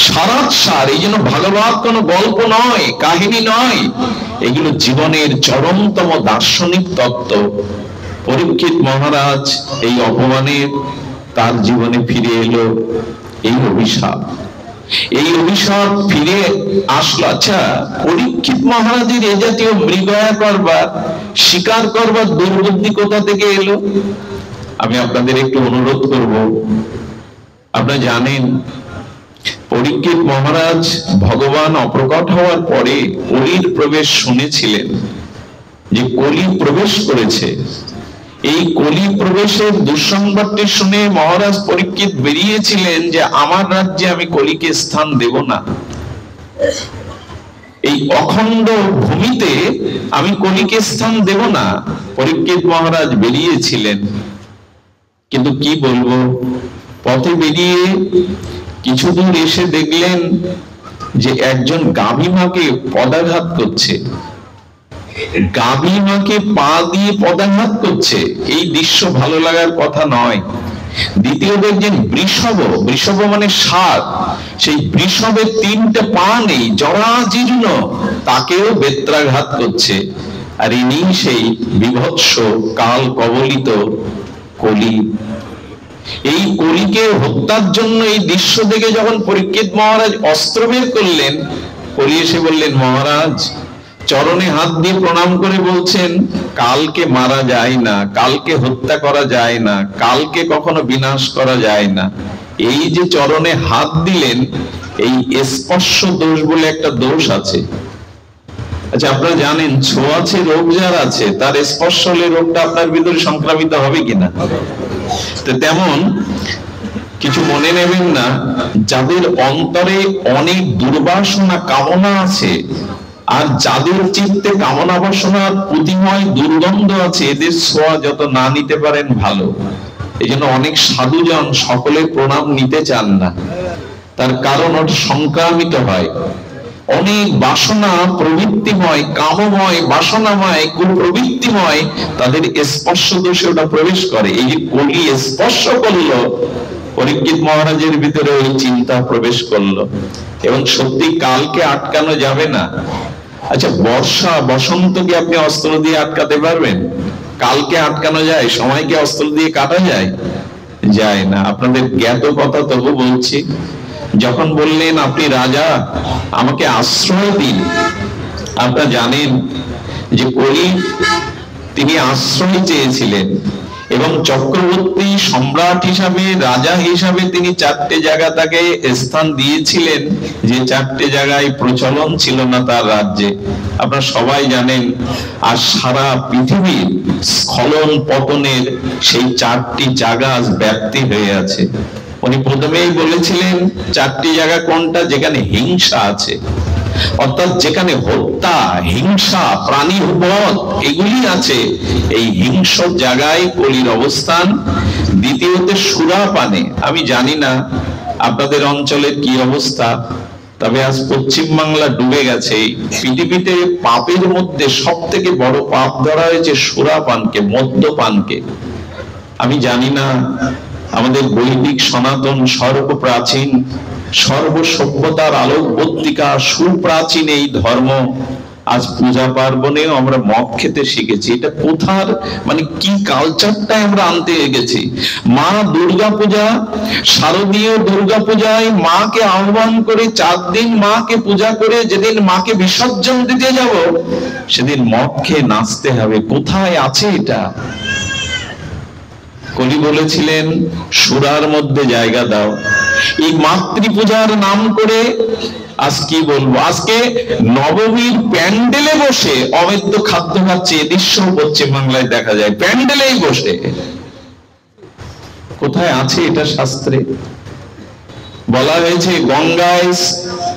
সারাৎ সার। এই জন্য ভাগবত কোনো গল্প নয়, কাহিনী নয়, এগুলো জীবনের চরমতম দার্শনিক তত্ত্ব। পরীক্ষিত মহারাজ এই অপমানের তার জীবনে ফিরে এলো এই অভিশাপ। এই অভিশাপ ফিরে আসলো। আচ্ছা, পরীক্ষিত মহারাজের এ জাতীয় মৃগয়া করবার, শিকার করবার দুর্বুদ্ধি কোথা থেকে এলো? আমি আপনাদের একটু অনুরোধ করব। আপনারা জানেন, পরীক্ষিত মহারাজ ভগবান অপ্রকট হওয়ার পরে কলির প্রবেশ শুনেছিলেন, যে কলি প্রবেশ করেছে। এই কলি প্রবেশের দুঃসংবাদটি শুনে মহারাজ পরীক্ষিত বেরিয়েছিলেন যে আমার রাজ্যে আমি কলিকে স্থান দেব না, এই অখণ্ড ভূমিতে আমি কলিকে স্থান দেব না। পরীক্ষিত মহারাজ বেরিয়েছিলেন, কিন্তু কি বলবো, পথে বেরিয়ে কিছু দূর এসে দেখলেন যে একজন গাভী মাকে পদাঘাত করছে, গাভী মাকে পা দিয়ে পদাঘাত করছে। এই দৃশ্য ভালো লাগার কথা নয়। দ্বিতীয় দেখছেন বৃষভ, বৃষভ মানে ষাঁড়, সেই বৃষভের 3টে পা নেই, জরাজীর্ণ, তাকেও বেত্রাঘাত করছে। আর ইনি সেই বিভৎস কাল কবলিত কলি। এই কলিকে হত্যার জন্য এই দৃশ্য দেখে যখন পরীক্ষিত মহারাজ অস্ত্র বের করলেন, কলি এসে বললেন, মহারাজ চরণে হাত দিয়ে প্রণাম করে বলছেন, কালকে মারা যায় না, কালকে হত্যা করা যায় না, কালকে কখনো বিনাশ করা যায় না। এই যে চরণে হাত দিলেন, এই স্পর্শ দোষ বলে একটা দোষ আছে। আচ্ছা, আপনারা জানেন ছোঁয়াচে রোগ যার আছে, তার স্পর্শ হলে রোগটা আপনার ভিতরে সংক্রামিত হবে কিনা? তো তেমন কিছু মনে নেবেন না, যাদের অন্তরে অনেক দুর্বাসনা কামনা আছে, আর যাদের চিত্তে কামনা বাসনার প্রতিময় দুর্গন্ধ আছে, এদের ছোঁয়া যত না নিতে পারেন ভালো। এই জন্য অনেক সাধুজন সকলে প্রণাম নিতে চান না, তার কারণ ওটা সংক্রামিত হয়। অনেক বাসনা প্রবৃত্তিময়, কামময়, বাসনাময়, কুপ্রবৃত্তিময়, তাদের স্পর্শ দোষে ওটা প্রবেশ করে। এই যে কলি স্পর্শ করলো, পরীক্ষিত মহারাজের ভিতরে ওই চিন্তা প্রবেশ করলো। এবং সত্যি কালকে আটকানো যাবে না। আচ্ছা, বর্ষা বসন্তকে আপনি অস্ত্র দিয়ে আটকাতে পারবেন? কালকে আটকানো যায়? সময়কে অস্ত্র দিয়ে কাটা যায়? যায় না। আপনাদের জ্ঞাত কথা তবু বলছি। যখন বললেন, আপনি রাজা, আমাকে আশ্রয় দিন, আপনারা জানেন যে কলি তিনি আশ্রয় চেয়েছিলেন, এবং চক্রবর্তী সম্রাট হিসাবে, রাজা হিসাবে তিনি 4টে জায়গা তাকে স্থান দিয়েছিলেন, যে 4টে জায়গায় প্রচলন ছিল না তার রাজ্যে। আপনারা সবাই জানেন। আর সারা পৃথিবীর স্খলন পতনের সেই 4টি জায়গা আজ ব্যাপ্তি হয়ে আছে। উনি প্রথমেই বলেছিলেন 4টি জায়গা কোনটা? যেখানে হিংসা আছে, অর্থাৎ যেখানে হত্যা, হিংসা, প্রাণী বধ এগুলি আছে, এই হিংস্র জায়গায় কলির অবস্থান। দ্বিতীয়ত সুরাপানে। আমি জানি না আপনাদের অঞ্চলের কি অবস্থা, তবে আজ পশ্চিম বাংলা ডুবে গেছে। পৃথিবীতে পাপের মধ্যে সব থেকে বড় পাপ ধরা হয়েছে সুরাপানকে, মদ্যপানকে। আমি জানি না আমাদের বৈদিক সনাতন সর্বপ্রাচীন সর্বসভ্যতার আলোকবর্তিকা সুপ্রাচীন এই ধর্ম আজ পূজা পার্বণেও আমরা মদ খেতে শিখেছি। এটা কোথার মানে কি কালচারটা আমরা আনতে গেছি। মা দুর্গা পূজা, শারদীয় দুর্গা পূজায় মাকে আহ্বান করে 4 দিন মাকে পূজা করে যেদিন মাকে বিসর্জন দিতে যাব সেদিন মদ খেয়ে নাচতে হবে। কোথায় আছে এটা? কলি বলেছিলেন সুরার মধ্যে জায়গা দাও। এই মাতৃপূজার নাম করে আজ কি বলবো, আজকে নবমীর প্যান্ডেলে বসে অবৈধ খাদ্য খাচ্ছে। এ দৃশ্য পশ্চিম বাংলায় দেখা যায়, প্যান্ডেলেই বসে। কোথায় আছে এটা শাস্ত্রে? বলা হয়েছে গঙ্গায়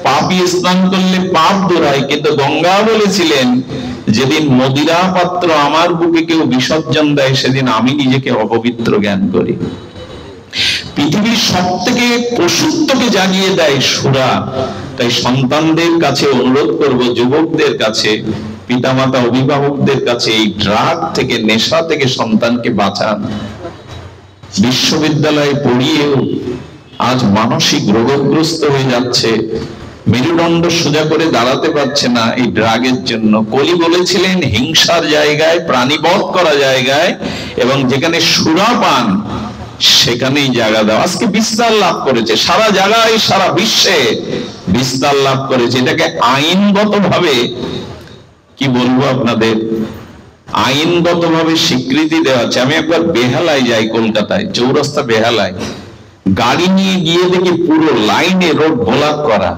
পাপী স্নান করলে পাপ দূরায়, কিন্তু গঙ্গা বলেছিলেন যেদিন মদিরা পাত্র আমার বুকে কেউ বিসর্জন দেয় সেদিন আমি নিজেকে অপবিত্র জ্ঞান করি। পৃথিবীর সব থেকে পশুত্বকে জাগিয়ে দেয় সুরা। তাই সন্তানদের কাছে অনুরোধ করব, যুবকদের কাছে, পিতামাতা অভিভাবকদের কাছে, এই ড্রাগ থেকে, নেশা থেকে সন্তানকে বাঁচান। বিশ্ববিদ্যালয়ে পড়িয়েও আজ মানসিক রোগগ্রস্ত হয়ে যাচ্ছে, মেরুদণ্ড সোজা করে দাঁড়াতে পারছে না এই ড্রাগের জন্য। কলি বলেছিলেন হিংসার জায়গায়, প্রাণীবধ করা জায়গায় এবং যেখানে সুরাপান সেখানেই জায়গা দাও। আজকে বিস্তার লাভ করেছে সারা জায়গায়, সারা বিশ্বে বিস্তার লাভ করেছে। এটাকে আইনগত ভাবে কি বলবো আপনাদের, আইনগত ভাবে স্বীকৃতি দেওয়া আছে। আমি একবার বেহালায় যাই, কলকাতায় চৌরাস্তা বেহালায়, গাড়ি নিয়ে গিয়ে দেখি পুরো লাইনে রোড ব্লক করা।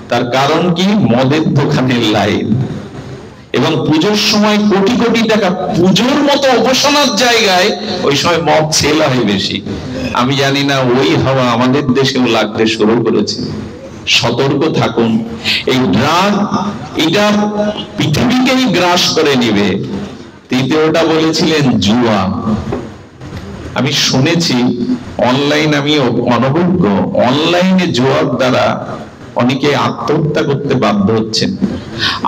তার কারণ কি? মদের দোকানের লাইন। এবং পুজোর সময় কোটি কোটি টাকা, পুজোর মতো উপাসনার জায়গায় ওই সময় মদ সেল হয় বেশি। আমি জানি না ওই হাওয়া আমাদের দেশেও লাগতে শুরু করেছে। সতর্ক থাকুন। এই ড্রাগ এটা পৃথিবীকেই গ্রাস করে নিবে। তৃতীয়টা বলেছিলেন জুয়া। আমি শুনেছি অনলাইন, আমি অনভিজ্ঞ, অনলাইনে জুয়ার দ্বারা অনেকে আত্মহত্যা করতে বাধ্য হচ্ছেন।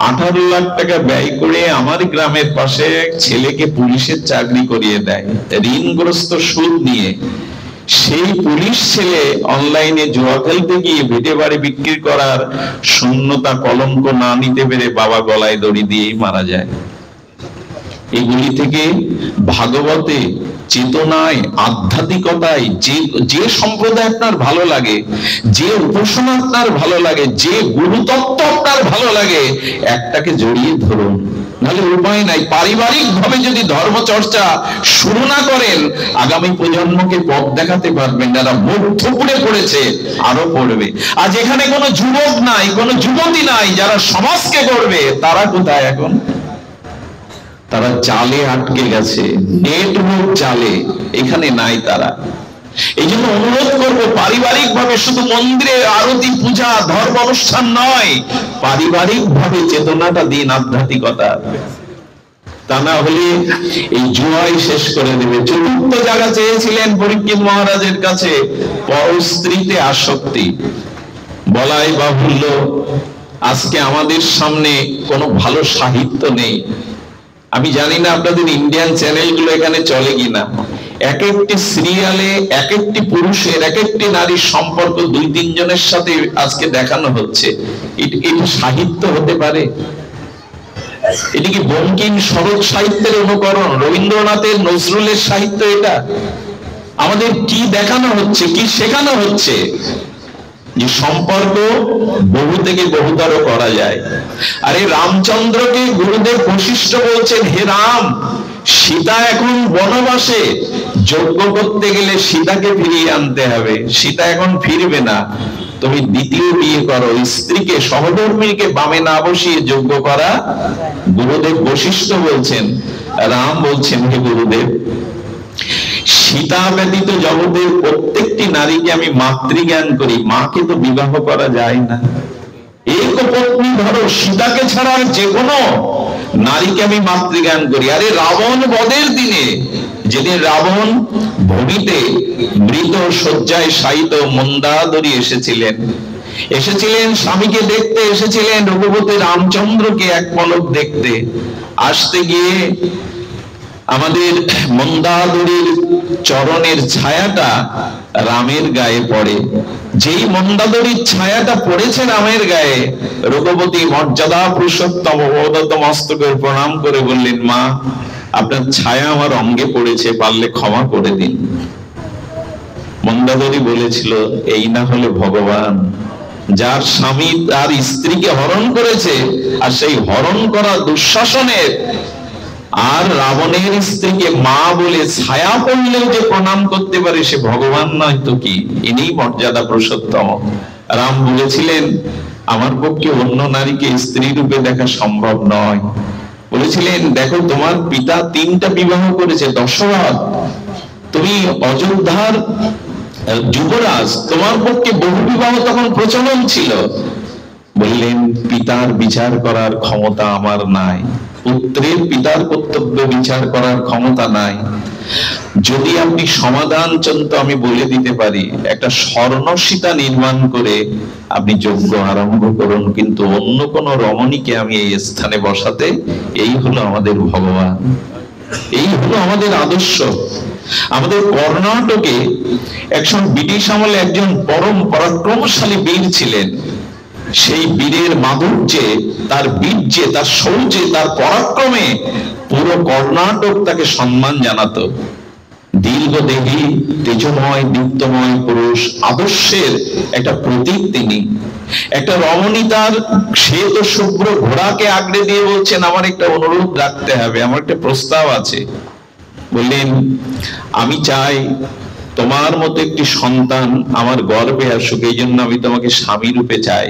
18 লাখ টাকা ব্যয় করে আমার গ্রামের পাশে ছেলেকে পুলিশের চাকরি করিয়ে দেয় ঋণগ্রস্ত সুদ নিয়ে। সেই পুলিশ ছেলে অনলাইনে জুয়া খেলতে গিয়ে ভিটে বাড়ি বিক্রি করার শূন্যতা কলঙ্ক না নিতে পেরে বাবা গলায় দড়ি দিয়েই মারা যায়। এগুলি থেকে ভাগবতে, চেতনায়, আধ্যাত্মিকতায় যে সম্প্রদায় আপনার ভালো লাগে, যে উপাসনা আপনার ভালো লাগে, যে গুরুতত্ত্ব আপনার ভালো লাগে, একটাকে জড়িয়ে ধরুন, নাহলে উপায় নাই। পারিবারিক ভাবে যদি ধর্ম চর্চা শুরু না করেন আগামী প্রজন্মকে পথ দেখাতে পারবেন। যারা মধ্যপুরে পড়েছে আরো পড়বে। আজ এখানে কোনো যুবক নাই, কোনো যুবতী নাই যারা সমাজকে গড়বে। তারা কোথায় এখন? তারা জালে আটকে গেছে, নেটওয়ার্ক জালে, এখানে নাই তারা। এই জন্য অনুরোধ করবো পারিবারিক ভাবে, শুধু মন্দিরে আরতি পূজা ধর্ম অনুষ্ঠান নয়, পারিবারিক ভাবে চেতনাটা দিন আধ্যাত্মিকতা। তা না হলে এই জুয়াই শেষ করে দেবে। চতুর্থ জায়গা চেয়েছিলেন পরীক্ষিত মহারাজের কাছে, পরস্ত্রীতে আসক্তি। বলাই বাহুল্য আজকে আমাদের সামনে কোনো ভালো সাহিত্য নেই। আমি জানি না আপনাদের ইন্ডিয়ান চ্যানেলগুলো এখানে চলে কিনা। এক একটি সিরিয়ালে এক একটি পুরুষের, এক একটি নারীর সম্পর্ক 2-3 জনের সাথে আজকে দেখানো হচ্ছে। এটা সাহিত্য হতে পারে? এটি কি বঙ্কিম শরৎ সাহিত্যের অনুকরণ, রবীন্দ্রনাথের, নজরুলের সাহিত্য? এটা আমাদের কি দেখানো হচ্ছে, কি শেখানো হচ্ছে? যে সম্পর্ক বহু থেকে বহুতর করা যায়। আরে রামচন্দ্রকে গুরুদেব বশিষ্ঠ বলছেন, হে রাম, সীতা এখন বনবাসে, যজ্ঞ করতে গেলে সীতাকে ফিরিয়ে আনতে হবে। সীতা এখন ফিরবে না, তুমি দ্বিতীয় বিয়ে করো। স্ত্রীকে, সহধর্মীকে বামে না বসিয়ে যজ্ঞ করা গুরুদেব বশিষ্ঠ বলছেন। রাম বলছেন, হে গুরুদেব, সীতা ব্যতীত জগতের প্রত্যেকটি নারীকে আমি মাতৃজ্ঞান করি, মাকে তো বিবাহ করা যায় না। এক পত্নী ধরো, সীতাকে ছাড়া যে কোনো নারীকে আমি মাতৃজ্ঞান করি। আরে রাবণ বধের দিনে, যেদিন রাবণ ভূমিতে মৃত শয্যায় শায়িত মন্দাদরী এসেছিলেন, এসেছিলেন স্বামীকে দেখতে, এসেছিলেন রঘুপতি রামচন্দ্রকে এক পলক দেখতে। আসতে গিয়ে আমাদের মন্দাদরীর চরণের ছায়াটা রামের গায়ে পড়ে। যেই মন্দাদরীর ছায়াটা পড়েছে রামের গায়ে, রঘুপতি মর্যাদা পুরুষোত্তম অবদত্ত মস্তকে প্রণাম করে বললেন, মা, আপনার ছায়া আমার অঙ্গে পড়েছে, পারলে ক্ষমা করে দিন। মন্দাদরী বলেছিল, এই না হলে ভগবান, যার স্বামী তার স্ত্রীকে হরণ করেছে, আর সেই হরণ করা দুঃশাসনের আর রাবণের স্ত্রীকে মা বলে ছায়া পড়লেও যে প্রণাম করতে পারে, সে ভগবান নয় তো কি? ইনি মর্যাদা পুরুষোত্তম। রাম বলেছিলেন, আমার পক্ষে অন্য নারীকে স্ত্রী রূপে দেখা সম্ভব নয়। বলেছিলেন, দেখো, তোমার পিতা 3টা বিবাহ করেছে, দশরথ, তুমি অযোধ্যার যুবরাজ, তোমার পক্ষে বহু বিবাহ তখন প্রচলন ছিল। বললেন, পিতার বিচার করার ক্ষমতা আমার নাই, পুত্রের পিতার কর্তব্য বিচার করার ক্ষমতা নাই। যদি আপনি সমাধান চান তো আমি বলে দিতে পারি, একটা স্বর্ণসীতা নির্মাণ করে আপনি যজ্ঞ আরম্ভ করুন, কিন্তু অন্য কোন রমণীকে আমি এই স্থানে বসাতে, এই হলো আমাদের ভগবান, এই হলো আমাদের আদর্শ। আমাদের কর্ণাটকে একজন ব্রিটিশ আমলে একজন পরম পরাক্রমশালী বীর ছিলেন। সেই বীরের মাধুর্যে, তার বীর্যে, তার শৌর্যে, তার পরাক্রমে পুরো কর্ণাটক তাকে সম্মান জানাতো। দীর্ঘদেহী, তেজময়, দীপ্তময় পুরুষ, আদর্শের একটা প্রতীক তিনি। একটা রমণী তার শ্বেত শুভ্র ঘোড়াকে আগড়ে দিয়ে বলছেন, আমার একটা অনুরোধ রাখতে হবে, আমার একটা প্রস্তাব আছে। বললেন, আমি চাই তোমার মতো একটি সন্তান আমার গর্ভে আসুক, এই জন্য আমি তোমাকে স্বামী রূপে চাই।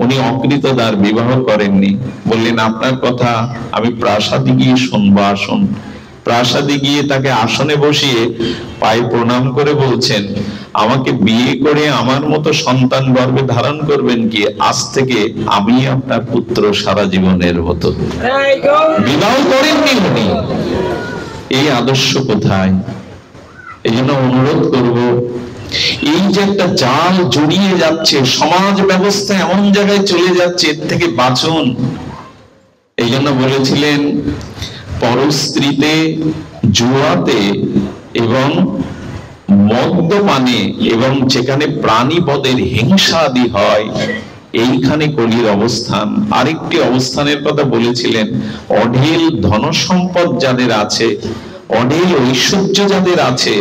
উনি অকৃতদার, বিবাহ করেননি। বললেন, আপনার কথা আমি প্রাসাদে গিয়ে শুনবো, আসুন। প্রাসাদে গিয়ে তাকে আসনে বসিয়ে পায়ে প্রণাম করে বলছেন, আমাকে বিয়ে করে আমার মতো সন্তান গর্ভে ধারণ করবেন কি? আজ থেকে আমি আপনার পুত্র সারা জীবনের মতো। বিবাহ করেননি উনি। এই আদর্শ কোথায়? এই জন্য অনুরোধ করব, এই যে একটা জাল জড়িয়ে যাচ্ছে, সমাজ ব্যবস্থা এমন জায়গায় চলে যাচ্ছে, এর থেকে বাঁচুন। এই জন্য বলেছিলেন, পরস্ত্রীতে, জুয়াতে এবং মদ্যপানে এবং যেখানে প্রাণীবধের হিংসা আদি হয়, এইখানে কলির অবস্থান। আরেকটি অবস্থানের কথা বলেছিলেন, অঢেল ধনসম্পদ যাদের আছে, অঢেল ঐশ্বর্য যাদের আছে,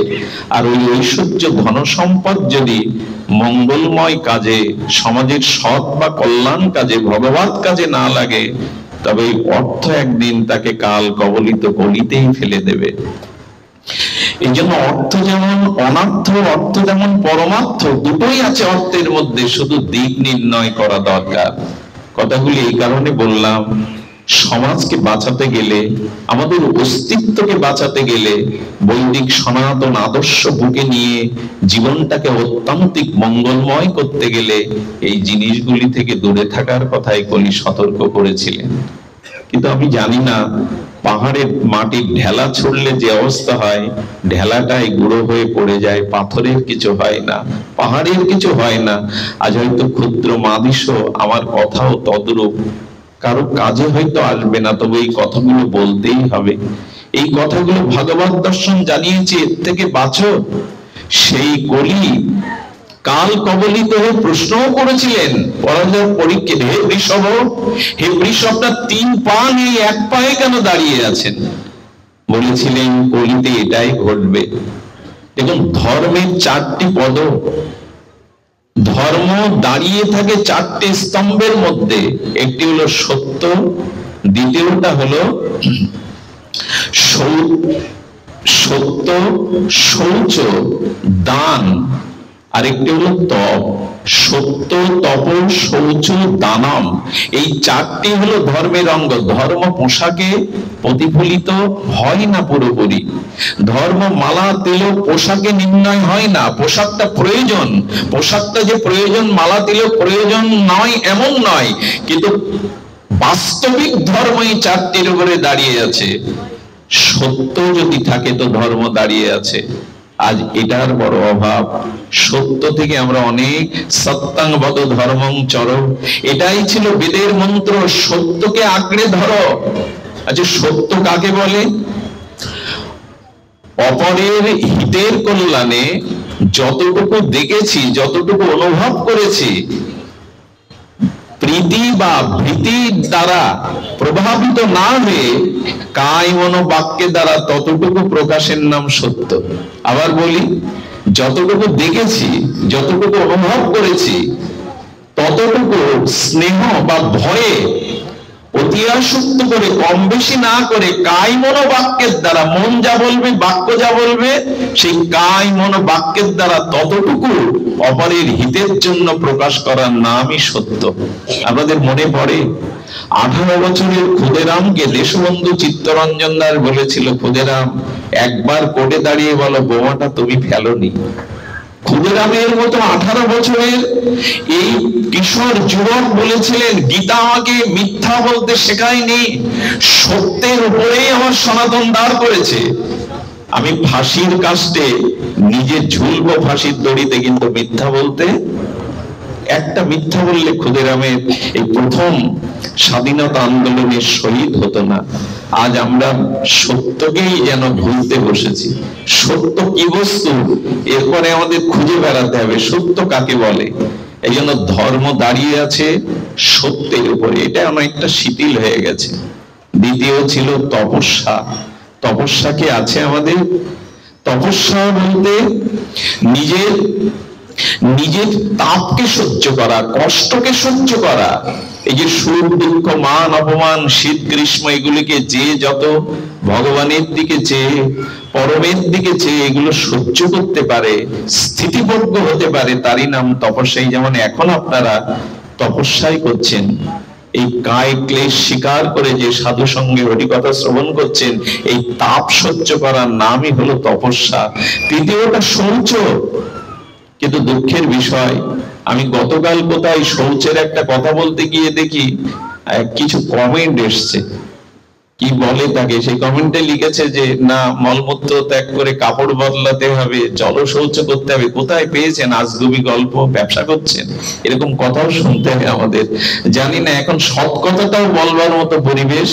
আর ওই ঐশ্বর্য ধনসম্পদ যদি মঙ্গলময় কাজে, সমাজের সৎ বা কল্যাণ কাজে, ভগবত কাজে না লাগে, তবে এই অর্থ একদিন তাকে কাল কবলিত কলিতেই ফেলে দেবে। এই জন্য অর্থ যেমন অনার্থ, অর্থ যেমন পরমার্থ, দুটোই আছে অর্থের মধ্যে, শুধু দিক নির্ণয় করা দরকার। কথাগুলি এই কারণে বললাম, সমাজকে বাঁচাতে গেলে, আমাদের অস্তিত্বকে বাঁচাতে গেলে, বৈদিক সনাতন আদর্শ বুকে নিয়ে জীবনটাকে অত্যন্তিক মঙ্গলময় করতে গেলে এই জিনিসগুলি থেকে দূরে থাকার কথাই কলি সতর্ক করেছিলেন। কিন্তু আমি জানি না, পাহাড়ের মাটির ঢেলা ছুড়লে যে অবস্থা হয়, ঢেলাটাই গুঁড়ো হয়ে পড়ে যায়, পাথরের কিছু হয় না, পাহাড়ের কিছু হয় না। আজ হয়তো ক্ষুদ্র মাদিসও আমার কথাও তদ্রূপ, কারো কাজে হয়তো আসবে না, তবে এই কথাগুলো বলতেই হবে। এই কথাগুলো ভগবত দর্শন জানিয়েছে, এর থেকে বাঁচো। সেই কলি কাল কবলিত হয়ে প্রশ্নও করেছিলেন পরাজয় পরীক্ষিত, হে বৃষভ, হে বৃষভ, আপনার 3 পা নেই, 1 পায়ে কেন দাঁড়িয়ে আছেন? বলেছিলেন, কলিতে এটাই ঘটবে। দেখুন, ধর্মের 4টি পদ, ধর্ম দাঁড়িয়ে থাকে 4টে স্তম্ভের মধ্যে। একটি হলো সত্য, দ্বিতীয়টা হলো সত্য, শৌচ, দান, আরেকটি হলো তপ। সত্য, তপ, শৌচ, দানম, এই 4টি হলো ধর্মের অঙ্গ। ধর্ম পোশাকে প্রতিফলিত হয় না পুরোপুরি। ধর্ম মালা, তিলক, পোশাকে নির্ণয় হয় না। পোশাকটা প্রয়োজন, পোশাকটা যে প্রয়োজন, মালা তিলক প্রয়োজন নয় এমন নয়, কিন্তু বাস্তবিক ধর্ম এই 4টির উপরে দাঁড়িয়ে আছে। সত্য যদি থাকে তো ধর্ম দাঁড়িয়ে আছে। আজ এটার বড় অভাব। সত্য থেকে আমরা অনেক সত্যাং বদ ধর্মং চর, এটাই ছিল বেদের মন্ত্র, সত্যকে আঁকড়ে ধরো। আচ্ছা, সত্য কাকে বলে? অপরের হিতের কল্যাণে যতটুকু দেখেছি, যতটুকু অনুভব করেছি, প্রীতি বা ভীতির দ্বারা প্রভাবিত না হয়ে কায় মনো বাক্যের দ্বারা ততটুকু প্রকাশের নাম সত্য। আবার বলি, যতটুকু দেখেছি, যতটুকু অনুভব করেছি, ততটুকু স্নেহ বা ভয়ে অতি আসক্ত করে, কম বেশি না করে, কায় মনো বাক্যের দ্বারা, মন যা বলবে, বাক্য যা বলবে, সেই কায় মনো বাক্যের দ্বারা ততটুকু অপরের হিতের জন্য প্রকাশ করার নামই সত্য। আপনাদের মনে পড়ে 18 বছরের ক্ষুদেরামকে দেশবন্ধু চিত্তরঞ্জন দাস বলেছিল, ক্ষুদেরাম একবার কোর্টে দাঁড়িয়ে বলো বোমাটা তুমি ফেলোনি। ক্ষুদেরামের মতো 18 বছরের এই কিশোর যুবক বলেছিলেন, গীতা আমাকে মিথ্যা বলতে শেখায়নি, সত্যের উপরেই আমার সনাতন দাঁড় করেছে। আমি ফাঁসির কাস্টে নিজে ঝুলবো ফাঁসির দড়িতে, কিন্তু মিথ্যা বলতে, একটা মিথ্যা বললে ক্ষুদিরামের এই প্রথম স্বাধীনতা আন্দোলনের শহীদ হতো না। আজ আমরা সত্যকেই যেন ভুলতে বসেছি। সত্য কি বস্তু, এরপরে আমাদের খুঁজে বেড়াতে হবে সত্য কাকে বলে। এই জন্য ধর্ম দাঁড়িয়ে আছে সত্যের উপরে, এটা অনেকটা শিথিল হয়ে গেছে। দ্বিতীয় ছিল তপস্যা। তপস্যা কি আছে আমাদের? তপস্যা বলতে নিজের তাপকে সহ্য করা, কষ্টকে সহ্য করা। এই যে সুখ দুঃখ, মান অপমান, শীত গ্রীষ্ম, এগুলিকে যে যত ভগবানের দিকে চেয়ে, পরমের দিকে চেয়ে এগুলো সহ্য করতে পারে, স্থিতিবদ্ধ হতে পারে, তারই নাম তপস্যা। যেমন এখন আপনারা তপস্যাই করছেন, এই কায় ক্লেশ স্বীকার করে যে সাধু সঙ্গে হরিকথা শ্রবণ করছেন, এই তাপ সহ্য করার নামই হলো তপস্যা। তৃতীয়টা শৌচ। কিন্তু দুঃখের বিষয়, আমি গতকাল কোথায় শৌচের একটা কথা বলতে গিয়ে দেখি কিছু কমেন্ট এসছে। কি বলে তাকে, সেই কমেন্টে লিখেছে যে না, মলমূত্র ত্যাগ করে কাপড় বদলাতে হবে, জল শৌচ করতে হবে। কোথায় পেয়েছেন? আজগুবি গল্প, ব্যবসা করছেন? এরকম কথাও শুনতে হয় আমাদের। জানি না এখন সৎ কথাটাও বলবার মতো পরিবেশ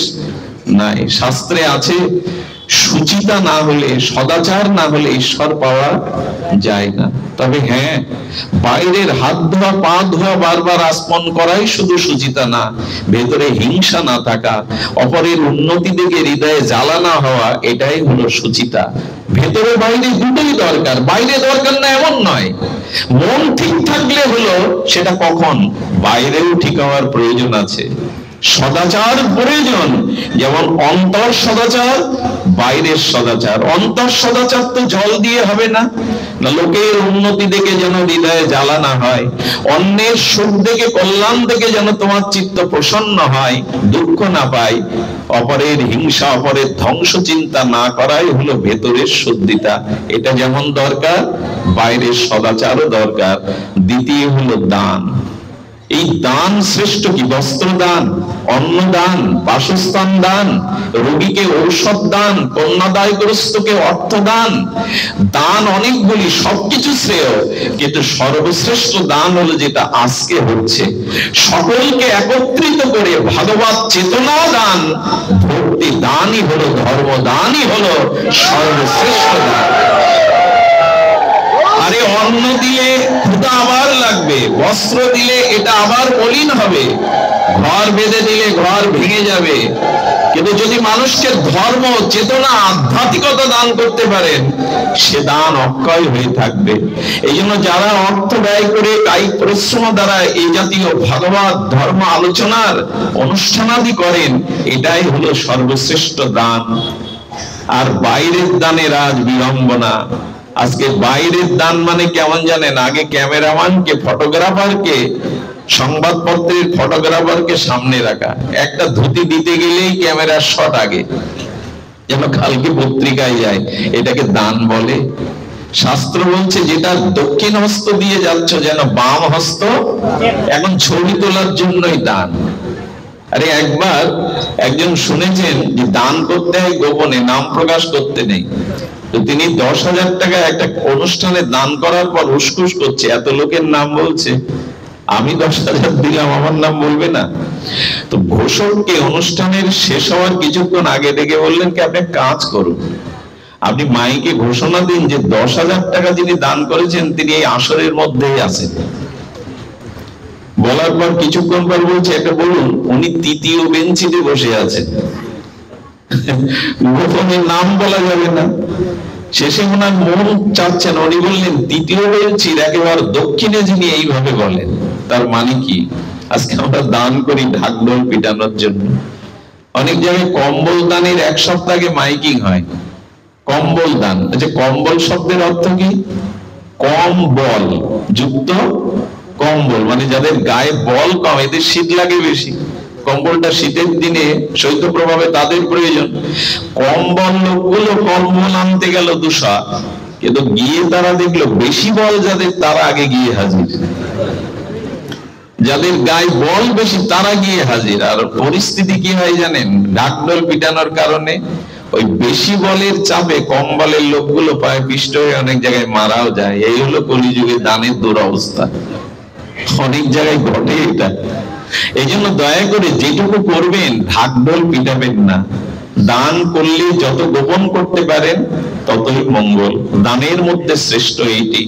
নাই। শাস্ত্রে আছে, সুচিতা না হলে, সদাচার না হলে ঈশ্বর পাওয়া যায় না। তবে হ্যাঁ, বাইরের হাত ধোয়া, পা ধোয়া, বারবার আস্পন করাই শুধু সুচিতা না, ভেতরে হিংসা না থাকা, অপরের উন্নতি দেখে হৃদয়ে জ্বালা না হওয়া, এটাই হলো সুচিতা। ভেতরে বাইরে দুটোই দরকার। বাইরে দরকার না এমন নয়, মন ঠিক থাকলে হলো। সেটা কখন? বাইরেও ঠিক হওয়ার প্রয়োজন আছে। সদাচার প্রয়োজন, যেমন অন্তর সদাচার, বাইরের সদাচার। অন্তর সদাচার তো জল দিয়ে হবে না, লোকের উন্নতি দেখে যেন হৃদয়ে জ্বালা না হয়, অন্যের সুখ দেখে, কল্যাণ দেখে যেন তোমার চিত্ত প্রসন্ন হয়, দুঃখ না পায়, অপরের হিংসা, অপরের ধ্বংস চিন্তা না করাই হলো ভেতরের শুদ্ধিতা। এটা যেমন দরকার, বাইরের সদাচারও দরকার। দ্বিতীয় হলো দান। এই দান শ্রেষ্ঠ কি? বস্ত্র দান, অন্ন দান, বাসস্থান দান, রোগীকে ঔষধ দান, কন্যাদায়গ্রস্তকে অর্থ দান। দান অনেকগুলি, সবকিছু শ্রেয়, কিন্তু সর্বশ্রেষ্ঠ দান হলো যেটা আজকে হচ্ছে, সকলকে একত্রিত করে ভাগবত চেতনা দান। ভক্তি দানই হলো, ধর্ম দানই হলো সর্বশ্রেষ্ঠ দান। আরে অন্ন দিলে ক্ষুধা আবার লাগবে, বস্ত্র দিলে এটা আবার মলিন হবে, ঘর বেঁধে দিলে ঘর ভেঙে যাবে। কিন্তু যদি মানুষকে ধর্ম, চেতনা, আধ্যাত্মিকতা দান করতে পারেন, সে দান অক্ষয় হয়ে থাকবে। এই জন্য যারা অর্থ ব্যয় করে, কায়িক পরিশ্রম দ্বারা এই জাতীয় ভাগবত ধর্ম আলোচনার অনুষ্ঠানাদি করেন, এটাই হলো সর্বশ্রেষ্ঠ দান। আর বাইরের দানের আজ বিড়ম্বনা। আজকে বাইরের দান মানে কেমন জানেন? আগে ক্যামেরাম্যানকে, ফটোগ্রাফারকে, সংবাদপত্রের ফটোগ্রাফারকে সামনে রাখা, একটা ধুতি দিতে গেলেই ক্যামেরার শট আগে, যেন কালকে পত্রিকায় যায়। এটাকে দান বলে? শাস্ত্র বলছে যেটা দক্ষিণ হস্ত দিয়ে যাচ্ছ, যেন বাম হস্ত এখন ছবি তোলার জন্যই দান। আরে একবার একজন শুনেছেন যে দান করতে হয় গোপনে, নাম প্রকাশ করতে নেই। তো তিনি 10,000 টাকা একটা অনুষ্ঠানে দান করার পর উসকুস করছে, এত লোকের নাম বলছে, আমি 10,000 দিলাম, আমার নাম বলবে না? তো ঘোষককে অনুষ্ঠানের শেষ হওয়ার কিছুক্ষণ আগে ডেকে বললেন কি, আপনি কাজ করুন, আপনি মাইকে ঘোষণা দিন যে 10,000 টাকা যিনি দান করেছেন তিনি এই আসরের মধ্যেই আছেন। বলার পর কিছুক্ষণ পর বলছে, একটা বলুন, উনি তৃতীয় বেঞ্চিতে বসে আছেন, গোপনে নাম বলা যাবে না। শেষে ওনার মন চাচ্ছেন, উনি বললেন তৃতীয় বেঞ্চির একেবারে দক্ষিণে যিনি, এইভাবে বলেন। তার মানে কি, আজকে আমরা দান করি ঢাকঢোল পিটানোর জন্য। অনেক জায়গায় কম্বল দানের 1 সপ্তাহ আগে মাইকিং হয়, কম্বল দান। আচ্ছা, কম্বল শব্দের অর্থ কি? কম বল যুক্ত কম্বল, মানে যাদের গায়ে বল কম, এদের শীত লাগে বেশি, কম্বলটা শীতের দিনে শৈত্য প্রভাবে তাদের প্রয়োজন। কম্বল লোকগুলো কম্বল আনতে গেল 200, কিন্তু গিয়ে তারা দেখলো বেশি বল যাদের, তারা আগে গিয়ে হাজির, যাদের গায়ে বল বেশি তারা গিয়ে হাজির। আর পরিস্থিতি কি হয় জানেন? ঢাকঢোল পিটানোর কারণে ওই বেশি বলের চাপে কম বলের লোকগুলো পায়ে পিষ্ট হয়ে অনেক জায়গায় মারাও যায়। এই হলো কলিযুগে দানের দুরবস্থা, অনেক জায়গায় ঘটে এটা। এই জন্য দয়া করে যেটুকু করবেন ঢাকঢোল পিটাবেন না। দান করলে যত গোপন করতে পারেন ততই মঙ্গল। দানের মধ্যে শ্রেষ্ঠ এইটি।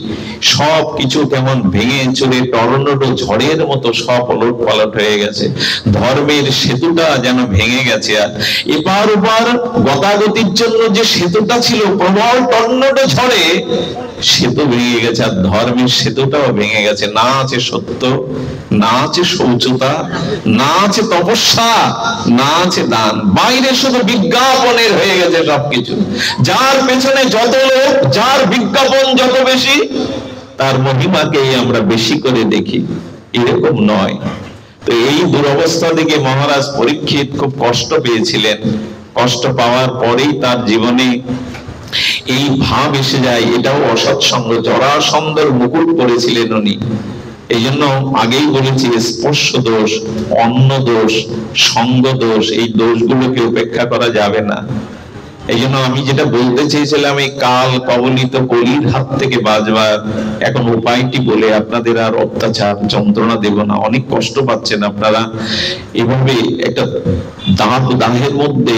সব কিছু কেমন ভেঙে চুরে টর্নেডো ঝড়ের মতো সব ওলট পালট হয়ে গেছে। ধর্মের সেতুটা যেন ভেঙে গেছে। আর এপার ওপার গতাগতির জন্য যে সেতুটা ছিল, প্রবল টর্নেডো ঝড়ে সেতু ভেঙে গেছে, আর ধর্মের সেতুটাও ভেঙে গেছে। না আছে সত্য, না আছে শৌচতা, না আছে তপস্যা, না আছে দান। বাইরে শুধু বিজ্ঞাপনের হয়ে গেছে সবকিছু। যার পেছনে যত লোক, যার বিজ্ঞাপন যত বেশি, তার মহিমাকেই আমরা বেশি করে দেখি। এরকম নয়। তো এই দুরবস্থা থেকে মহারাজ পরীক্ষিত খুব কষ্ট পেয়েছিলেন। কষ্ট পাওয়ার পরেই তার জীবনে এই ভাব এসে যায়, এটাও অসৎসঙ্গ। জরাসন্ধের মুকুট পড়েছিলেন উনি। এই জন্য আগেই বলেছি, স্পর্শ দোষ, অন্ন দোষ, সঙ্গ দোষ, এই দোষগুলোকে উপেক্ষা করা যাবে না। এই জন্য আমি যেটা বলতে চেয়েছিলাম, এই কাল কবলিত কলির হাত থেকে বাঁচবার এখন উপায়টি বলে আপনাদের আর অত্যাচার যন্ত্রণা দেব না। অনেক কষ্ট পাচ্ছেন আপনারা, এভাবে একটা দাহের মধ্যে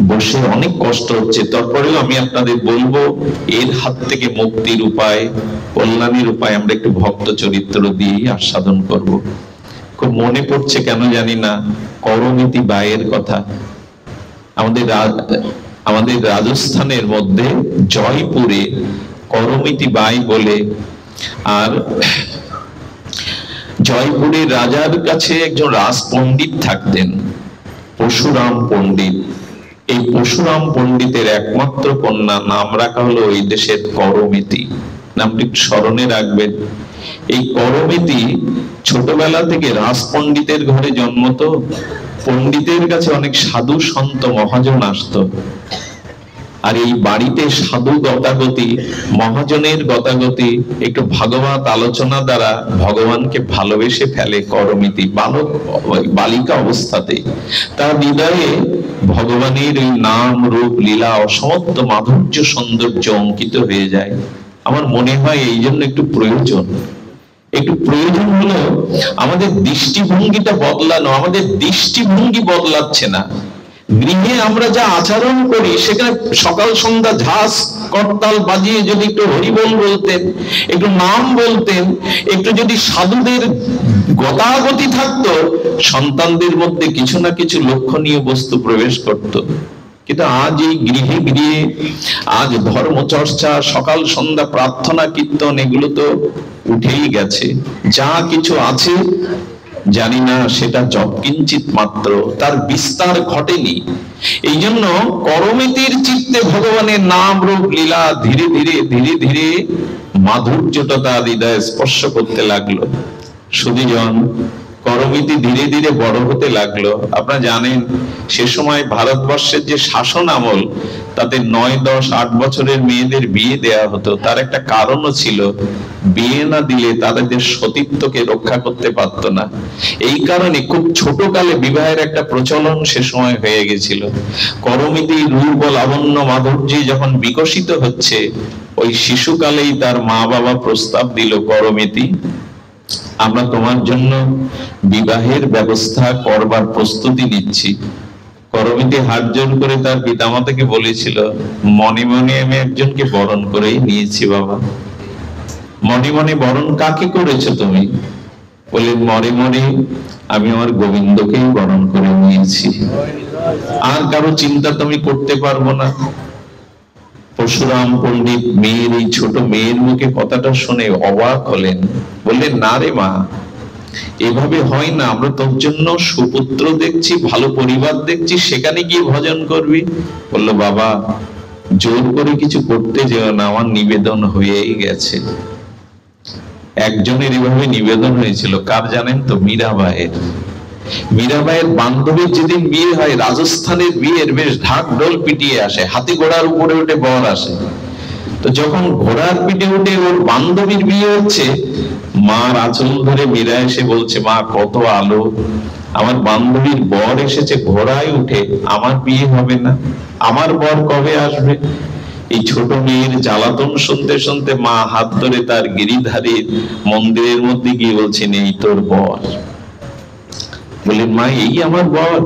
বসে অনেক কষ্ট হচ্ছে। তারপরেও আমি আপনাদের বলবো, এর হাত থেকে মুক্তির উপায়, কল্যাণের উপায় আমরা একটু ভক্ত চরিত্র দিয়ে আস্বাদন করব। খুব মনে পড়ছে কেন জানি না, করমিতি বায়ের কথা। আমাদের রাজস্থানের মধ্যে জয়পুরে করমিতি বাই বলে, আর জয়পুরের রাজার কাছে একজন রাজ পণ্ডিত থাকতেন, পরশুরাম পণ্ডিত। এই পরশুরাম পণ্ডিতের একমাত্র কন্যা, নাম রাখা হলো ওই দেশের করমিতি। নামটি স্মরণে রাখবেন। এই করমিতি ছোটবেলা থেকে রাজ পণ্ডিতের ঘরে জন্ম। তো পণ্ডিতের কাছে অনেক সাধু সন্ত মহাজন আসতো, আর এই বাড়িতে সাধু গতাগতি, মহাজনের গতাগতি, একটু ভাগবত আলোচনা দ্বারা ভগবানকে ভালোবেসে ফেলে করমিতি। বালিকা অবস্থাতে তার হৃদয়ে ভগবানের এই নাম রূপ লীলা অসমত্ব মাধুর্য সৌন্দর্য অঙ্কিত হয়ে যায়। আমার মনে হয় এই জন্য একটু প্রয়োজন হলো আমাদের দৃষ্টিভঙ্গিটা বদলানো। আমাদের দৃষ্টিভঙ্গি বদলাচ্ছে না। গৃহে আমরা যা আচরণ করি, সেখানে সকাল সন্ধ্যা ঝাঁস করতাল বাজিয়ে যদি একটু হরিবোল বলতেন, একটু নাম বলতেন, একটু যদি সাধুদের গতাগতি থাকতো, সন্তানদের মধ্যে কিছু না কিছু লক্ষণীয় বস্তু প্রবেশ করত। কিন্তু আজ এই গৃহে গৃহে আজ ধর্মচর্চা, সকাল সন্ধ্যা প্রার্থনা কীর্তন, এগুলো তো উঠেই গেছে। যা কিছু আছে জানি না, সেটা যৎকিঞ্চিৎ মাত্র, তার বিস্তার ঘটেনি। এই জন্য করমিতির চিত্তে ভগবানের নাম রূপ লীলা ধীরে ধীরে ধীরে ধীরে মাধুর্যটা তার হৃদয়ে স্পর্শ করতে লাগলো। সুধীজন, করমিতি ধীরে ধীরে বড় হতে লাগলো। আপনারা জানেন সে সময় ভারতবর্ষের যে শাসন আমল, তাতে 9, 10, 8 বছরের মেয়েদের বিয়ে দেয়া হতো। তার একটা কারণও ছিল, বিয়ে না দিলে তাদের সতীত্বকে রক্ষা করতে পারত না। এই কারণে খুব ছোট কালে বিবাহের একটা প্রচলন সে সময় হয়ে গেছিল। করমিতি রূপ ও লাবণ্য মাধুর্যে যখন বিকশিত হচ্ছে, ওই শিশুকালেই তার মা বাবা প্রস্তাব দিল, করমিতি আমরা তোমার জন্য বিবাহের ব্যবস্থা করবার প্রস্তুতি নিচ্ছি। করমিতি হাত জোর করে তার পিতামাতাকে বলেছিল, মনে মনে আমি একজনকে বরণ করেই নিয়েছি বাবা। মনে মনে বরণ কাকে করেছো তুমি? বলে, মনে মনে আমি আমার গোবিন্দকেই বরণ করে নিয়েছি, আর কারো চিন্তা তুমি করতে পারবো না। পরশুরাম পণ্ডিত মেয়ের এই ছোট মেয়ের মুখে কথাটা শুনে অবাক হলেন, বললেন, না রে মা, এভাবে হয় না। আমরা তোর জন্য সুপুত্র দেখছি, ভালো পরিবার দেখছি, সেখানে গিয়ে ভজন করবি? বললো, বাবা জোর করে কিছু করতে যেও না, আমার নিবেদন হয়েই গেছে। একজনের এভাবে নিবেদন হয়েছিল, কার জানেন তো? মীরাবাইয়ের। মীরাবাইয়ের বান্ধবীর যেদিন বিয়ে হয়, রাজস্থানের বিয়ের বেশ ঢাক ঢোল পিটিয়ে আসে, হাতি ঘোড়ার উপরে উঠে বর আসে। তো যখন ঘোড়ার পিঠে উঠে ওর বান্ধবীর বিয়ে হচ্ছে, মার আঁচল ধরে মীরা এসে বলছে, মা কত আলো, আমার বান্ধবীর বর এসেছে ঘোড়ায় উঠে, আমার বিয়ে হবে না, আমার বর কবে আসবে? এই ছোট মেয়ের জ্বালাতন শুনতে শুনতে মা হাত ধরে তার গিরিধারীর মন্দিরের মধ্যে গিয়ে বলছেন, এই তোর বর। বললেন, মা এই আমার বর?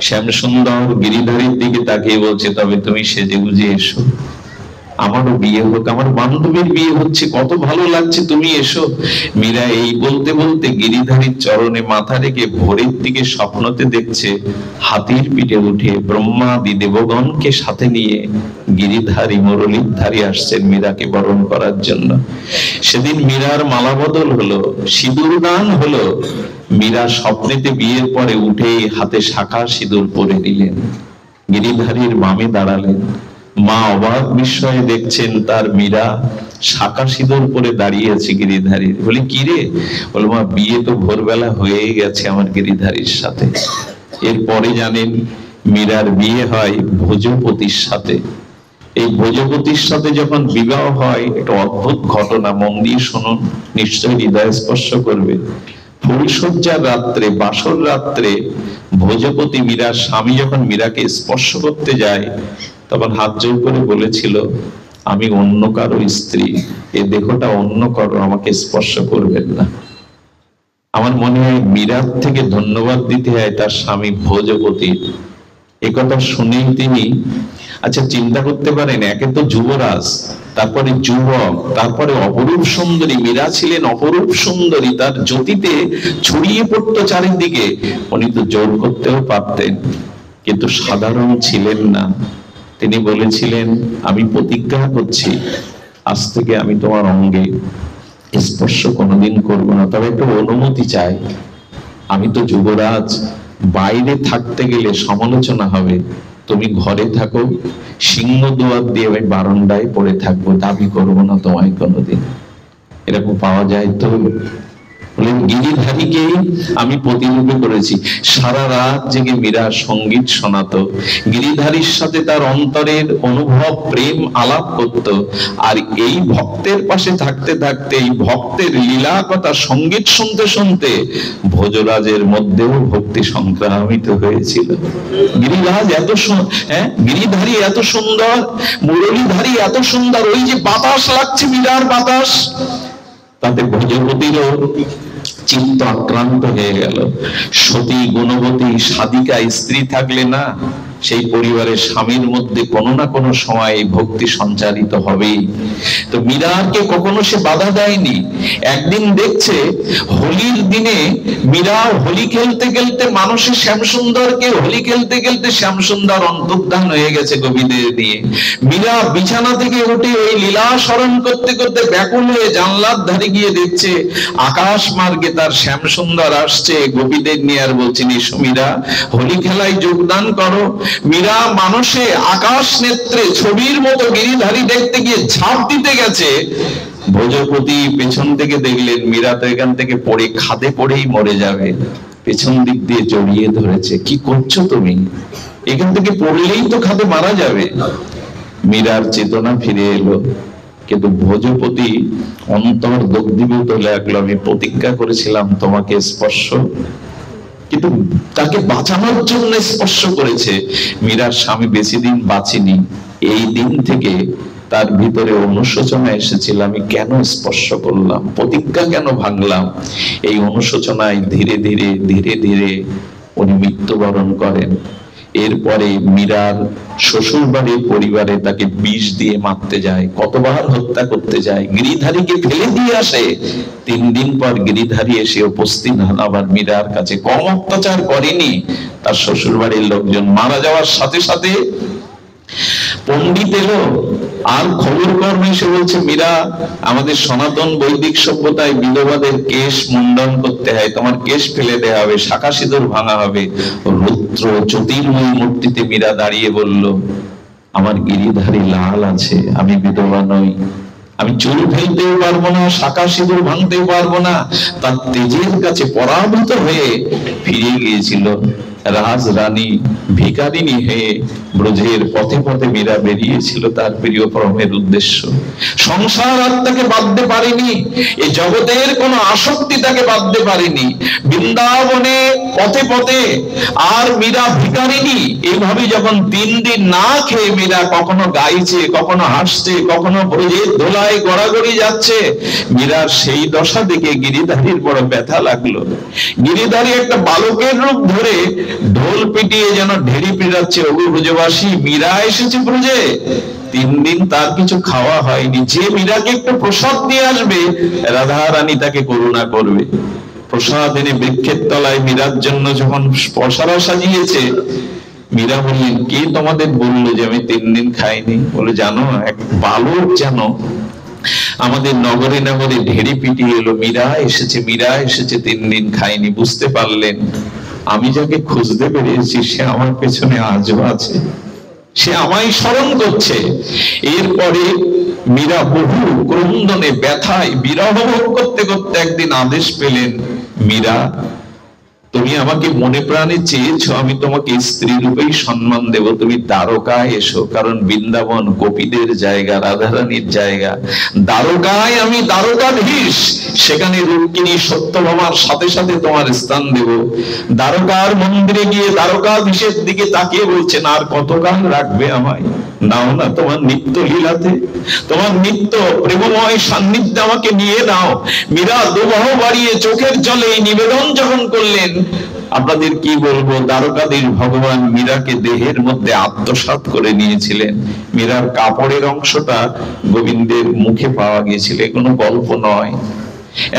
শ্যাম সুন্দর গিরিধারীর দিকে তাকিয়ে বলছে, তবে তুমি সেজে গুজে এসো, আমারও বিয়ে হোক, আমার বান্ধবীর বিয়ে হচ্ছে, কত ভালো লাগছে, তুমি এসো। মীরা এই বলতে বলতে গিরিধারীর চরণে মাথা রেখে ভোরের দিকে স্বপ্নতে দেখছে হাতির পিঠে উঠে ব্রহ্মাদি দেবগণকে সাথে নিয়ে গিরিধারী মুরলীধারী আসছেন মীরাকে বরণ করার জন্য। সেদিন মীরার মালা বদল হলো, সিঁদুর দান হলো। মীরা স্বপ্নেতে বিয়ের পরে উঠে হাতে শাখা সিঁদুর পরে দিলেন, গিরিধারীর বামে দাঁড়ালেন। মা অবাক বিস্ময়ে দেখছেন তার মীরা শাখা সিঁদুর পরে দাঁড়িয়েছে গিরিধারীর। বলে, কি রে? বলে, মা বিয়ে তো ভোরবেলা হয়ে গেছে আমার গিরিধারীর সাথে। এরপরে জানেন মীরার বিয়ে হয় ভোজপতির সাথে। এই ভোজপতির সাথে যখন বিবাহ হয়, একটা অদ্ভুত ঘটনা, মন দিয়ে শুনুন, নিশ্চয়ই হৃদয় স্পর্শ করবে। ফুলসজ্জার রাত্রে, বাসর রাত্রে ভোজপতি মীরার স্বামী যখন মীরাকে স্পর্শ করতে যায়, তখন হাত জোর করে বলেছিল, আমি অন্য কারো স্ত্রী, এ দেহটা অন্য কারো, আমাকে স্পর্শ করবেন না। আমার মনে হয় মীরার থেকে ধন্যবাদ দিতে হয় তার স্বামী ভোজপতির। একথা শুনেই তিনি, আচ্ছা চিন্তা করতে পারেন, একে তো যুবরাজ, তারপরে যুবক, তারপরে অপরূপ সুন্দরী। মীরা ছিলেন অপরূপ সুন্দরী, তার জ্যোতিতে ছড়িয়ে পড়তো চারিদিকে। উনি তো জোর করতেও পারতেন, কিন্তু সাধারণ ছিলেন না। তিনি বলেছিলেন, আমি প্রতিজ্ঞা করছি, আজ থেকে আমি তোমার অঙ্গে স্পর্শ কোনোদিন করব না, তবে একটু অনুমতি চাই। আমি তো যুবরাজ, বাইরে থাকতে গেলে সমালোচনা হবে, তুমি ঘরে থাকো, সিংহ দুয়ার দিয়ে আমি বারান্দায় পড়ে থাকবো, দাবি করবো না তোমায় কোনোদিন। এরকম পাওয়া যায় তো? গিরিধারীকেই আমি প্রতিরূপে করেছি। সারা রাত জেগে মীরা সঙ্গীত শোনাতো, গিরিধারীর সাথে তার অন্তরের অনুভব প্রেম আলাপ করত। আর এই ভক্তের পাশে থাকতে থাকতে, এই ভক্তের লীলা কথা সঙ্গীত শুনতে শুনতে ভোজরাজের মধ্যেও ভক্তি সংক্রামিত হয়েছিল। গিরিরাজ এত গিরিধারী এত সুন্দর, মুরলীধারী এত সুন্দর, ওই যে বাতাস লাগছে মীরার বাতাস, তাতে ভোজপতিরও চিত্ত আক্রান্ত হয়ে গেল। সতী গুণবতী সাধিকা স্ত্রী থাকলে না, সেই পরিবারের স্বামীর মধ্যে কোনো না কোনো সময় ভক্তি সঞ্চারিত হবেই। তো মীরাকে কখনো সে বাধা দেয়নি। একদিন দেখছে হোলির দিনে মীরা হোলি খেলতে খেলতে, মানুষের শ্যামসুন্দরকে হোলি খেলতে খেলতে শ্যামসুন্দর অন্তর্ধান হয়ে গেছে গোপীদের নিয়ে। মীরা বিছানা থেকে উঠে ওই লীলা স্মরণ করতে করতে ব্যাকুল হয়ে জানলার ধারে গিয়ে দেখছে আকাশ মার্গে তার শ্যামসুন্দর আসছে গোপীদের নিয়ে, আর বলছেন, এসো মীরা, হোলি খেলায় যোগদান করো। মীরা মানুষে আকাশ নেত্রে ছবির মতো গিরিধারী দেখতে গিয়ে ঝাঁপ দিতে গেছে, ভোজপতি পেছন থেকে দেখলেন মীরা তো এখান থেকে পড়ে খাদে পড়েই মরে যাবে, পেছন দিক দিয়ে জড়িয়ে ধরেছে। কি করছো তুমি? এখান থেকে পড়লেই তো খাদে মারা যাবে। মীরার চেতনা ফিরে এলো, কিন্তু ভোজপতি অন্তর দগ্ধীভূত লাগলো। আমি প্রতিজ্ঞা করেছিলাম তোমাকে স্পর্শ, কিন্তু তাকে বাঁচানোর জন্য স্পর্শ করেছে। মীরার স্বামী বেশি দিন বাঁচেনি। এই দিন থেকে তার ভিতরে অনুশোচনা এসেছিল, আমি কেন স্পর্শ করলাম, প্রতিজ্ঞা কেন ভাঙলাম। এই অনুশোচনায় ধীরে ধীরে ধীরে ধীরে উনি মৃত্যুবরণ করেন। এরপরে মীরার শ্বশুর বাড়ির পরিবারে তাকে বিষ দিয়ে মারতে যায়, কতবার হত্যা করতে যায়, গিরিধারীকে ফেলে দিয়ে আসে। 3 দিন পর গিরিধারী এসে উপস্থিত হন আবার মীরার কাছে। কম অত্যাচার করেনি তার শ্বশুর বাড়ির লোকজন। মারা যাওয়ার সাথে সাথে পণ্ডিত এলো আর খবর কর্মে এসে বলছে, মীরা, আমাদের সনাতন বৈদিক সভ্যতায় বিধবাদের কেশ মুন্ডন করতে হয়, তোমার কেশ ফেলে দেওয়া হবে, শাখা সিঁদুর ভাঙা হবে। রুদ্র জ্যোতির্ময়ী মূর্তিতে মীরা দাঁড়িয়ে বলল, আমার গিরিধারী লাল আছে, আমি বিধবা নই, আমি চুল ফেলতেও পারবো না, শাখা সিঁদুর ভাঙতেও পারবো না। তার তেজের কাছে পরাভূত হয়ে ফিরে গিয়েছিল রাজ রানী ভিখারিনী হয়ে। ব্রজের পথে পথে মীরা বেরিয়েছিল তার প্রিয় পরমের উদ্দেশ্য। সংসার আর তাকে বাঁধতে পারেনি, এই জগতের কোন আসক্তি তাকে বাঁধতে পারেনি। বৃন্দাবনে পথে পথে আর মীরা ভিখারিনী এইভাবে যখন 3 দিন না খেয়ে মীরা কখনো গাইছে, কখনো হাসছে, কখনো ব্রজের দোলায় গড়াগড়ি যাচ্ছে, মীরার সেই দশা দেখে গিরিধারীর বড় ব্যথা লাগলো। গিরিধারী একটা বালকের রূপ ধরে ঢোল পিটিয়ে যেন ঢেড়ি পিটাচ্ছে, ওগো ব্রজবাসী, মীরা এসেছে ব্রজে। 3 দিন তার কিছু খাওয়া হয়নি। যে মীরাকে একটু প্রসাদ দিয়ে আসবে, রাধা রানী তাকে করুণা করবে। প্রসাদ এনে বৃক্ষের তলায় মীরার জন্য যখন পসরা সাজিয়েছে, মীরা বললেন, কে তোমাদের বললো যে আমি 3 দিন খাইনি? বলে, জানো, এক বালক যেন আমাদের নগরে নগরে ঢেড়ি পিটিয়ে এলো, মীরা এসেছে, মীরা এসেছে, 3 দিন খাইনি। বুঝতে পারলেন আমি যাকে খুঁজতে পেরেছি সে আমার পেছনে আজও আছে, সে আমায় স্মরণ করছে। এরপরে মীরা বহু ক্রন্দনে ব্যথায় বিরহ ভোগ করতে করতে একদিন আদেশ পেলেন, মীরা, তুমি আমাকে মনে প্রাণে চেয়েছো, আমি তোমাকে স্ত্রী রূপেই সম্মান দেব, তুমি দ্বারকায় এসো। কারণ বৃন্দাবন গোপীদের জায়গা, রাধারানীর জায়গা। দ্বারকায় আমি দ্বারকাধীশ, সেখানে রুক্মিণী সত্যভামার সাথে সাথে তোমার স্থান দেব। দ্বারকার মন্দিরে গিয়ে দ্বারকাধীশের দিকে তাকিয়ে বলছেন, আর কতকাল রাখবে আমায়? নাও না তোমার নিত্য লীলাতে, তোমার নিত্য প্রেমময় সান্নিধ্যে আমাকে নিয়ে নাও। মীরা দুবাহ বাড়িয়ে চোখের জলে এই নিবেদন যখন করলেন, আপনাদের কি বলবো, দ্বারকাধীশ ভগবান মীরাকে দেহের মধ্যে আত্মসাৎ করে নিয়েছিলেন। মীরার কাপড়ের অংশটা গোবিন্দের মুখে পাওয়া গিয়েছিল, কোনো গল্প নয়।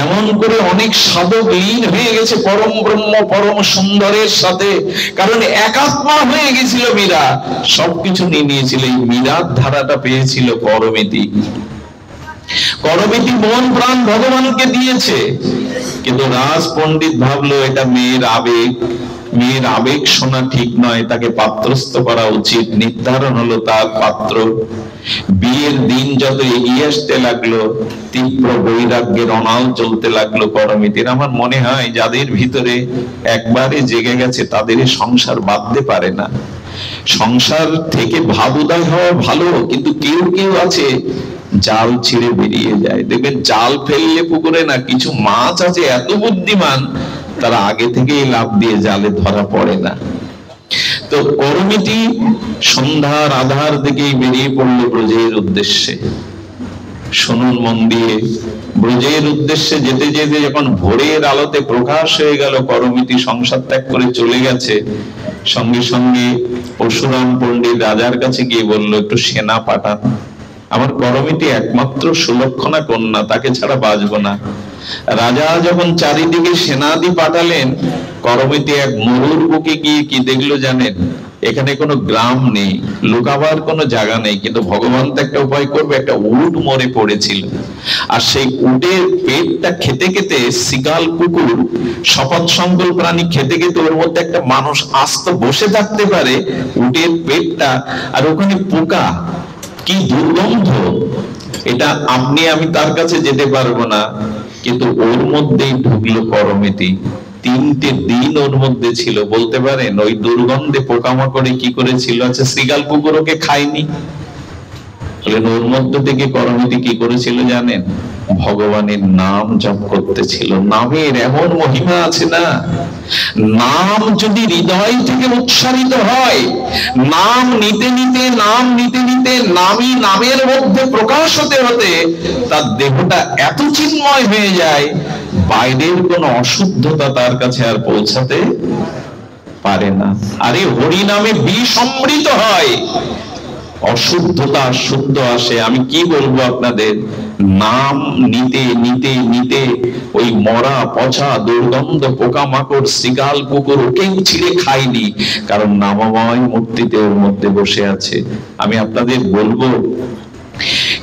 এমন করে অনেক সাধক লীন হয়ে গেছে পরম ব্রহ্ম পরম সুন্দরের সাথে, কারণ একাত্মা হয়ে গেছিল মীরা, সবকিছু নিয়ে নিয়েছিল। এই মীরার ধারাটা পেয়েছিল করমিতি। করমিতি মন প্রাণ ভগবানকে দিয়েছে, কিন্তু রাজ পণ্ডিত ভাবলো এটা মেয়ের আবেগ, মেয়ের আবেগ শোনা ঠিক নয়, তাকে পাত্রস্থ করা উচিত। নির্ধারণ হলো তার পাত্র। বিয়ের দিন যত এগিয়ে আসতে লাগলো, তীব্র বৈরাগ্যের অনাল চলতে লাগলো করমিতির। আমার মনে হয় যাদের ভিতরে একবারে জেগে গেছে তাদের সংসার বাঁধতে পারে না। সংসার থেকে ভাব উদয় হওয়া ভালো, কিন্তু কেউ কেউ আছে জাল ছিঁড়ে বেরিয়ে যায়। দেখবেন জাল ফেললে পুকুরে না, কিছু মাছ আছে এত বুদ্ধিমান, তারা আগে থেকেই লাফ দিয়ে জালে ধরা পড়ে না। তো করমিতি সন্ধ্যার আধার দিকেই বেরিয়ে পড়লো ব্রজের উদ্দেশ্যে। শুনুন মন দিয়ে, ব্রজের উদ্দেশ্যে যেতে যেতে যখন ভোরের আলোতে প্রকাশ হয়ে গেল, করমিতি সংসার ত্যাগ করে চলে গেছে, সঙ্গে সঙ্গে পরশুরাম পণ্ডিত রাজার কাছে গিয়ে বলল, একটু সেনা পাঠান, আমার করমিতি একমাত্র সুলক্ষণা কন্যা, তাকে ছাড়া বাঁচবো না। রাজা যখন চারিদিকে সেনাদি পাঠালেন, করমিতি এক মরুর বুকে গিয়ে কি দেখলো জানেন? এখানে কোনো গ্রাম নেই, লুকাবার কোনো জায়গা নেই, কিন্তু ভগবান তো একটা উপায় করবে। একটা উট মরে পড়েছিল, আর সেই উটের পেটটা খেতে খেতে সিগাল কুকুর শপথ সংবল প্রাণী খেতে খেতে ওর মধ্যে একটা মানুষ আস্ত বসে থাকতে পারে উটের পেটটা, আর ওখানে পোকা, কি দুর্গন্ধ! এটা আপনি আমি তার কাছে যেতে পারবো না, কিন্তু ওর মধ্যেই ঢুকলো করমিতি। 3টে দিন ওর মধ্যে ছিল। বলতে পারেন ওই দুর্গন্ধে পোকামাকড়ে কি করেছিল? আচ্ছা, সিগাল কুকুর ওকে খায়নি, ওর মধ্যে থেকে করমিতি কি করেছিল জানেন? ভগবানের নাম জপ করতেছিল। নামের এমন মহিমা আছে না, নাম যদি হৃদয় থেকে উচ্চারিত হয়, নাম নিতে নিতে নামই নামের মধ্যে প্রকাশ হতে হতে তার দেহটা এত চিন্ময় হয়ে যায়, বাইরের কোন অশুদ্ধতা তার কাছে আর পৌঁছাতে পারে না। আরে হরি নামে বিষ অমৃত হয়, অশুদ্ধতা শুদ্ধ আসে। আমি কি বলবো আপনাদের, নাম নিতে নিতে নিতে ওই মরা পচা দুর্গন্ধ পোকামাকড় সিগাল কুকুর ওকেও ছিঁড়ে খায়নি, কারণ নামময় মূর্তিতে ওর মধ্যে বসে আছে। আমি আপনাদের বলবো,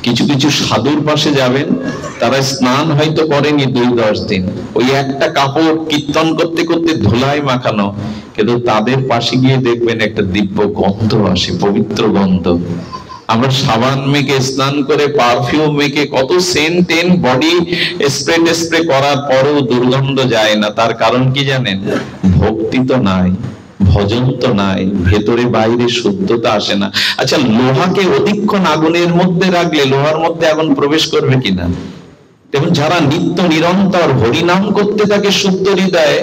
কিছু কিছু সাধুর পাশে যাবেন, তারা স্নান হয়তো করেনি 2-10 দিন, ওই একটা কাপড় কীর্তন করতে করতে ধুলায় মাখানো, কিন্তু তাদের পাশে গিয়ে দেখবেন একটা দিব্য গন্ধ আসে, পবিত্র গন্ধ। আমরা সাবান মেখে, স্নান করে, পারফিউম মেখে, কত সেন্ট বডি স্প্রে করার পরেও দুর্গন্ধ যায় না। তার কারণ কি জানেন? ভক্তি তো নাই, ভজন তো নাই, ভেতরে বাইরে শুদ্ধতা আসে না। আচ্ছা, লোহাকে অধিকক্ষণ আগুনের মধ্যে রাখলে লোহার মধ্যে আগুন প্রবেশ করবে কিনা? এবং যারা নিত্য নিরন্তর হরিনাম করতে থাকে শুদ্ধ হৃদয়ে,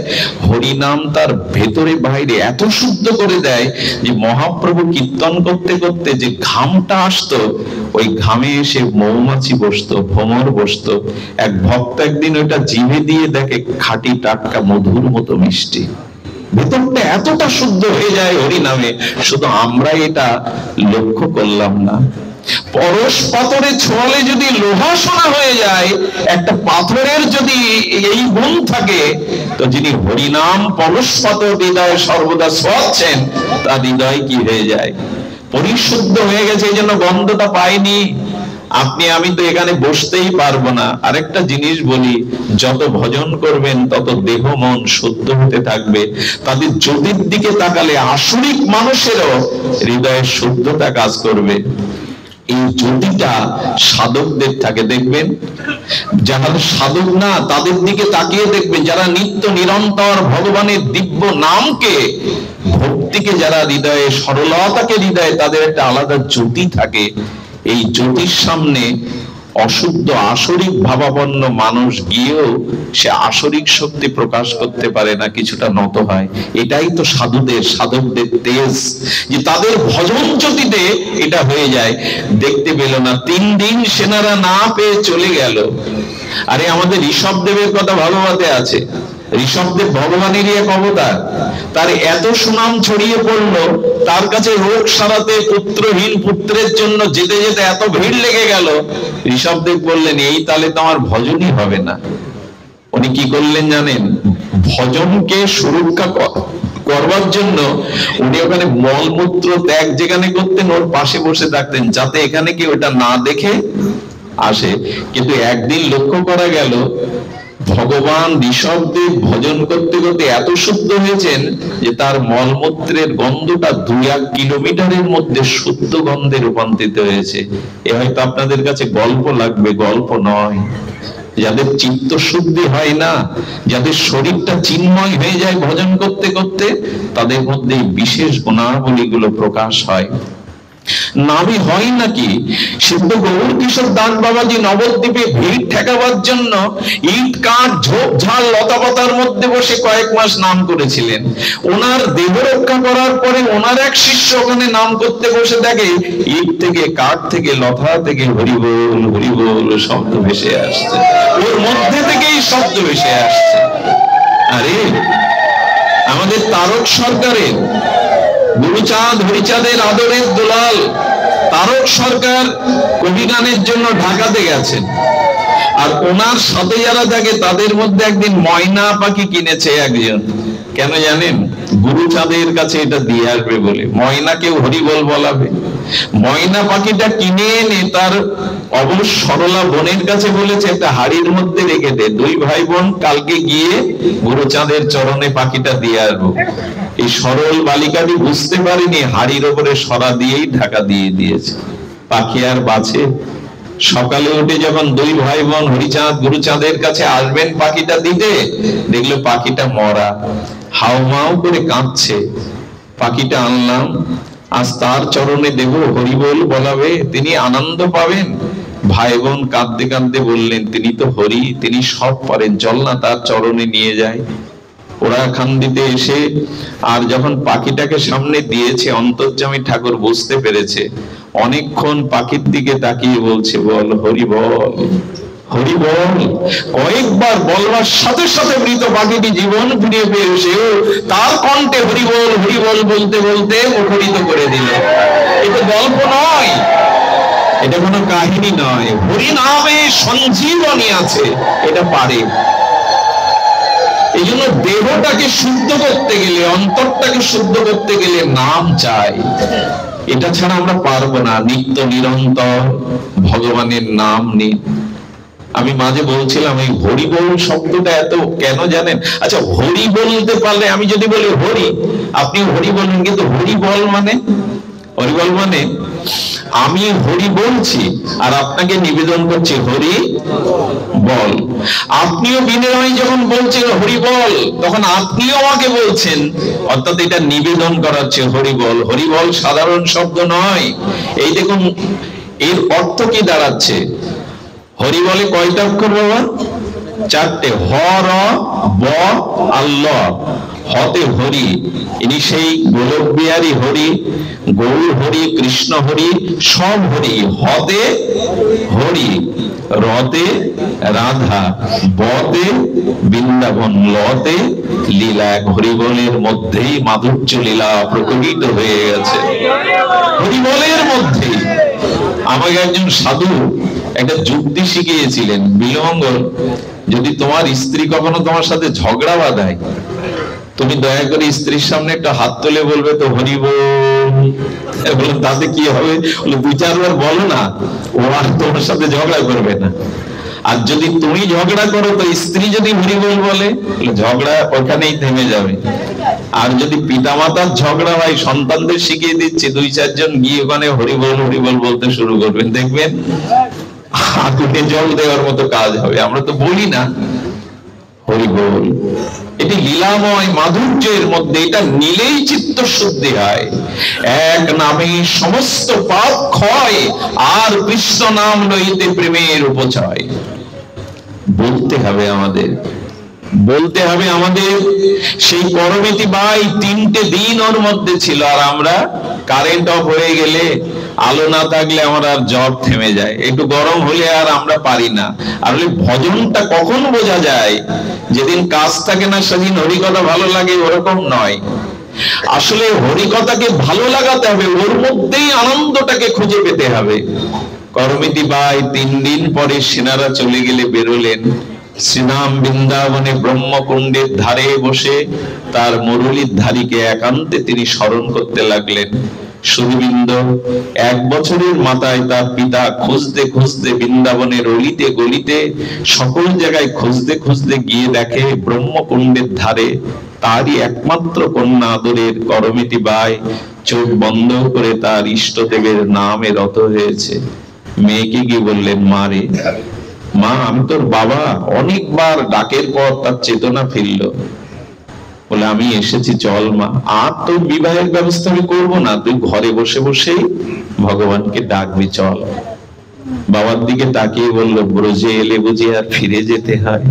হরিনাম তার ভেতরে বাইরে এত শুদ্ধ করে দেয় যে মহাপ্রভু কীর্তন করতে করতে যে ঘামটা আসতো, ওই ঘামে এসে মৌমাছি বসতো, ভ্রমর বসতো। এক ভক্ত একদিন ওইটা জিভে দিয়ে দেখে খাঁটি টাটকা মধুর মতো মিষ্টি, ভেতরটা এতটা শুদ্ধ হয়ে যায় হরি নামে। শুধু আমরা এটা লক্ষ্য করলাম না। পরশ পাথরে ছোঁয়ালে যদি লোহা সোনা হয়ে যায়, একটা পাথরের যদি এই গুণ থাকে, তো যিনি হরিনাম পরশ পাথর হৃদয়ে সর্বদা ছোঁয়াচ্ছেন, তার হৃদয় কি হয়ে যায়? পরিশুদ্ধ হয়ে গেছে, এই জন্য গন্ধটা পাইনি। আপনি আমি তো এখানে বসতেই পারবো না। আরেকটা জিনিস বলি, যত ভজন করবেন তত দেহ মন শুদ্ধ হতে থাকবে। তাদের জ্যোতির দিকে তাকালে আসরিক মানুষেরও হৃদয়ে শুদ্ধতা কাজ করবে। এই জ্যোতিটা সাধকদের থাকে, দেখবেন যারা সাধক না তাদের দিকে তাকিয়ে দেখবেন, যারা নিত্য নিরন্তর ভগবানের দিব্য নামকে, ভক্তিকে, যারা হৃদয়ে, সরলতাকে হৃদয়ে, তাদের একটা আলাদা জ্যোতি থাকে। এই জ্যোতির সামনে অশুদ্ধ আসরিক ভাবাপন্ন মানুষ গিয়েও সে আসরিক শক্তি প্রকাশ করতে পারে না, কিছুটা নত হয়। এটাই তো সাধুদের, সাধকদের তেজ, যে তাদের ভজন জ্যোতিতে এটা হয়ে যায়। দেখতে পেল না, 3 দিন সেনারা না পেয়ে চলে গেল। আরে আমাদের ঋষভদেবের কথা ভাগবতে আছে। ঋষভদেব ভগবানেরই এক অবতার, তার এত সুনাম ছড়িয়ে পড়লো, তার কাছে রোগ সারাতে পুত্রহীন পুত্রের জন্য যেতে যেতে এত ভিড় লেগে গেল। ঋষভদেব বললেন, এই তাহলে তো আমার ভজনই হবে না। উনি কি করলেন জানেন? ভজনকে সুরক্ষা করবার জন্য উনি ওখানে মলমূত্র ত্যাগ যেখানে করতেন, ওর পাশে বসে থাকতেন, যাতে এখানে কি ওটা না দেখে আসে। কিন্তু একদিন লক্ষ্য করা গেল, ভগবান ঋষভদেব ভজন করতে করতে এত শুদ্ধ হয়েছেন যে তার মলমূত্রের গন্ধটা 2-1 কিলোমিটারের মধ্যে শুদ্ধ গন্ধে রূপান্তরিত হয়েছে। এ হয়তো আপনাদের কাছে গল্প লাগবে, গল্প নয়। যাদের চিত্ত শুদ্ধি হয় না, যাদের শরীরটা চিন্ময় হয়ে যায় ভজন করতে করতে, তাদের মধ্যে বিশেষ গুণাবলীগুলো প্রকাশ হয়। নাভি হয় নাকি? সিদ্ধ গৌর কিশোর দাস বাবাজি নবদ্বীপে ভিড় ঠেকাবার জন্য ইট কাঠ ঝোপ ঝাল লতা পাতার মধ্যে বসে কয়েক মাস নাম করেছিলেন। ওনার দেহ রক্ষা করার পরে ওনার এক শিষ্য ওখানে নাম করতে বসে দেখে ইট থেকে, কাঠ থেকে, লতা থেকে হরিবোল হরিবোল শব্দ ভেসে আসছে, ওর মধ্যে থেকেই শব্দ ভেসে আসছে। আরে আমাদের তারক সরকারের, গুরুচাঁদ হরিচাঁদের আদরের দুলাল তারক সরকার কবি গানের জন্য ঢাকাতে গেছেন, আর ওনার সাথে যারা থাকে তাদের মধ্যে একদিন ময়না পাখি কিনেছে একজন। কেন জানেন? গুরুচাঁদের কাছে এটা দিয়ে আসবে বলে ময়নাকে হরিবল বলাবে। ময়না পাখিটা কিনে এনে তার অবশ সরলা বোনের কাছে বলেছে একটা হাড়ির মধ্যে রেখে দে, দুই ভাই বোন কালকে গিয়ে গুরুচাঁদের চরণে পাখিটা দিয়ে আসবো। এই সরল বালিকাটি বুঝতে পারেনি হাড়ির ওপরে সরা দিয়েই ঢাকা দিয়ে দিয়েছে। পাখি আর বাঁচে? সকালে উঠে যখন দুই ভাই বোন হরিচাঁদ গুরুচাঁদের কাছে আসবেন পাখিটা দিতে, দেখলো পাখিটা মরা, হাউমাউ করে কাঁদছে। পাখিটা আনলাম, আজ তার চরণে দেব, হরিবল বলাবে, তিনি আনন্দ পাবেন। ভাই বোন কাঁদতে কাঁদতে বললেন তিনি তো হরি, তিনি সব পারেন, চল না তার চরণে নিয়ে যায়। ওরা খান্দিতে এসে আর যখন পাখিটাকে সামনে দিয়েছে, অন্তর্যামী ঠাকুর বুঝতে পেরেছে। অনেকক্ষণ পাখির দিকে তাকিয়ে বলছে বল হরি বল, হরি বল। কয়েকবার বলবার সাথে সাথে মৃত পাখিটি জীবন ফিরিয়ে পেয়েছেও তার কণ্ঠে হরি বল বলতে বলতে মুখরিত করে দিল। এটা গল্প নয়, এটা কোনো কাহিনী নয়, হরি নামে সঞ্জীবনী আছে, এটা পারে। এই জন্য দেহটাকে শুদ্ধ করতে গেলে, অন্তরটাকে শুদ্ধ করতে গেলে নাম চাই। এটা ছাড়া আমরা পারবো না। নিত্য নিরন্তর ভগবানের নাম নিন। আমি মাঝে বলছিলাম এই হরি বল শব্দটা এত কেন জানেন? আচ্ছা, হরি বলতে পারলে, আমি যদি বলি হরি, আপনি হরি বলেন, কিন্তু হরি বল মানে, হরি বল মানে আমি হরি বলছি আর আপনাকে নিবেদন করছি হরি বল। আপনিও বিনয় যখন বলছেন হরি বল, তখন আপনিও আমাকে বলছেন, অর্থাৎ এটা নিবেদন করাচ্ছে হরি বল। হরি বল সাধারণ শব্দ নয়। এই দেখুন এর অর্থ কি দাঁড়াচ্ছে। হরি বলে কয়টা অক্ষর বাবা? চারটে। হ, র, ব আর ল। হতে হরি, ইনি সেই গোলক বিহারী হরি, গৌর হরি, কৃষ্ণ হরি, সব হরি। হতে হরি, রতে রাধা, বতে বৃন্দাবন, লতে লীলা। হরিবলের মধ্যেই মাধুর্য লীলা প্রকটিত হয়ে গেছে, হরিবলের মধ্যেই। আমাকে একজন সাধু একটা যুক্তি শিখিয়েছিলেন, বিলমঙ্গল, যদি তোমার স্ত্রী কখনো তোমার সাথে ঝগড়া বাঁধায়, তুমি দয়া করে স্ত্রীর সামনে একটা হাত তুলে বলবে তো হরি বল। বললাম তাতে কি হবে? বলে 2-4 বার বলো না, ও আর তোমার সাথে ঝগড়া করবে না। আর যদি তুমি ঝগড়া করো তো স্ত্রী যদি হরি বল বলে, ঝগড়া ওখানেই থেমে যাবে। আর যদি পিতামাতার ঝগড়া হয়, সন্তানদের শিখিয়ে দিচ্ছে 2-4 জন গিয়ে ওখানে হরি বল বলতে শুরু করবেন, দেখবেন আগুনে জল দেওয়ার মতো কাজ হবে। আমরা তো বলি না হরি বল। এটি লীলাময় মাধুর্যের মধ্যে, এটা নিলেই চিত্ত শুদ্ধি হয়। এক নামে সমস্ত পাপ ক্ষয়, আর কৃষ্ণ নাম লইতে প্রেমের উপচয়। বলতে হবে আমাদের, বলতে হবে আমাদের। সেই করমিতি বাই 3টে দিন ওর মধ্যে ছিল, আর আমরা কারেন্ট অফ হয়ে গেলে, আলো না থাকলে আমার আর জ্বর থেমে যায়, একটু গরম হলে আর আমরা পারি না। আর ভজনটা কখন বোঝা যায়? যেদিন কাজ থাকে না সেদিন হরিকথা ভালো লাগে, ওরকম নয়। আসলে হরিকথাকে ভালো লাগাতে হবে, ওর মধ্যেই আনন্দটাকে খুঁজে পেতে হবে। করমিতি বাই 3 দিন পরে সেনারা চলে গেলে বেরোলেন। শ্রীনাম বৃন্দাবনে ব্রহ্মকুণ্ডের ধারে বসে তার মুরলীর ধারীকে একান্তে তিনি স্মরণ করতে লাগলেন। সুরবিন্দ 1 বছরের মাথায় তার পিতা খুঁজতে খুঁজতে বৃন্দাবনের অলিতে গলিতে সকল জায়গায় খুঁজতে খুঁজতে গিয়ে দেখে ব্রহ্মকুণ্ডের ধারে তারই একমাত্র কন্যা আদরের করমিতি বাই চোখ বন্ধ করে তার ইষ্টদেবের নামে রত হয়েছে। মেয়েকে গিয়ে বললেন, মা রে, মা আমি তোর বাবা। অনেকবার ডাকের পর তার চেতনা ফিরল। বলে আমি এসেছি, চল মা। আর তোর বিবাহের ব্যবস্থা আমি করবো না, তুই ঘরে বসে বসেই ভগবানকে ডাকবি, চল। বাবার দিকে তাকিয়ে বলল, ব্রজে এলে বুঝি আর ফিরে যেতে হয়?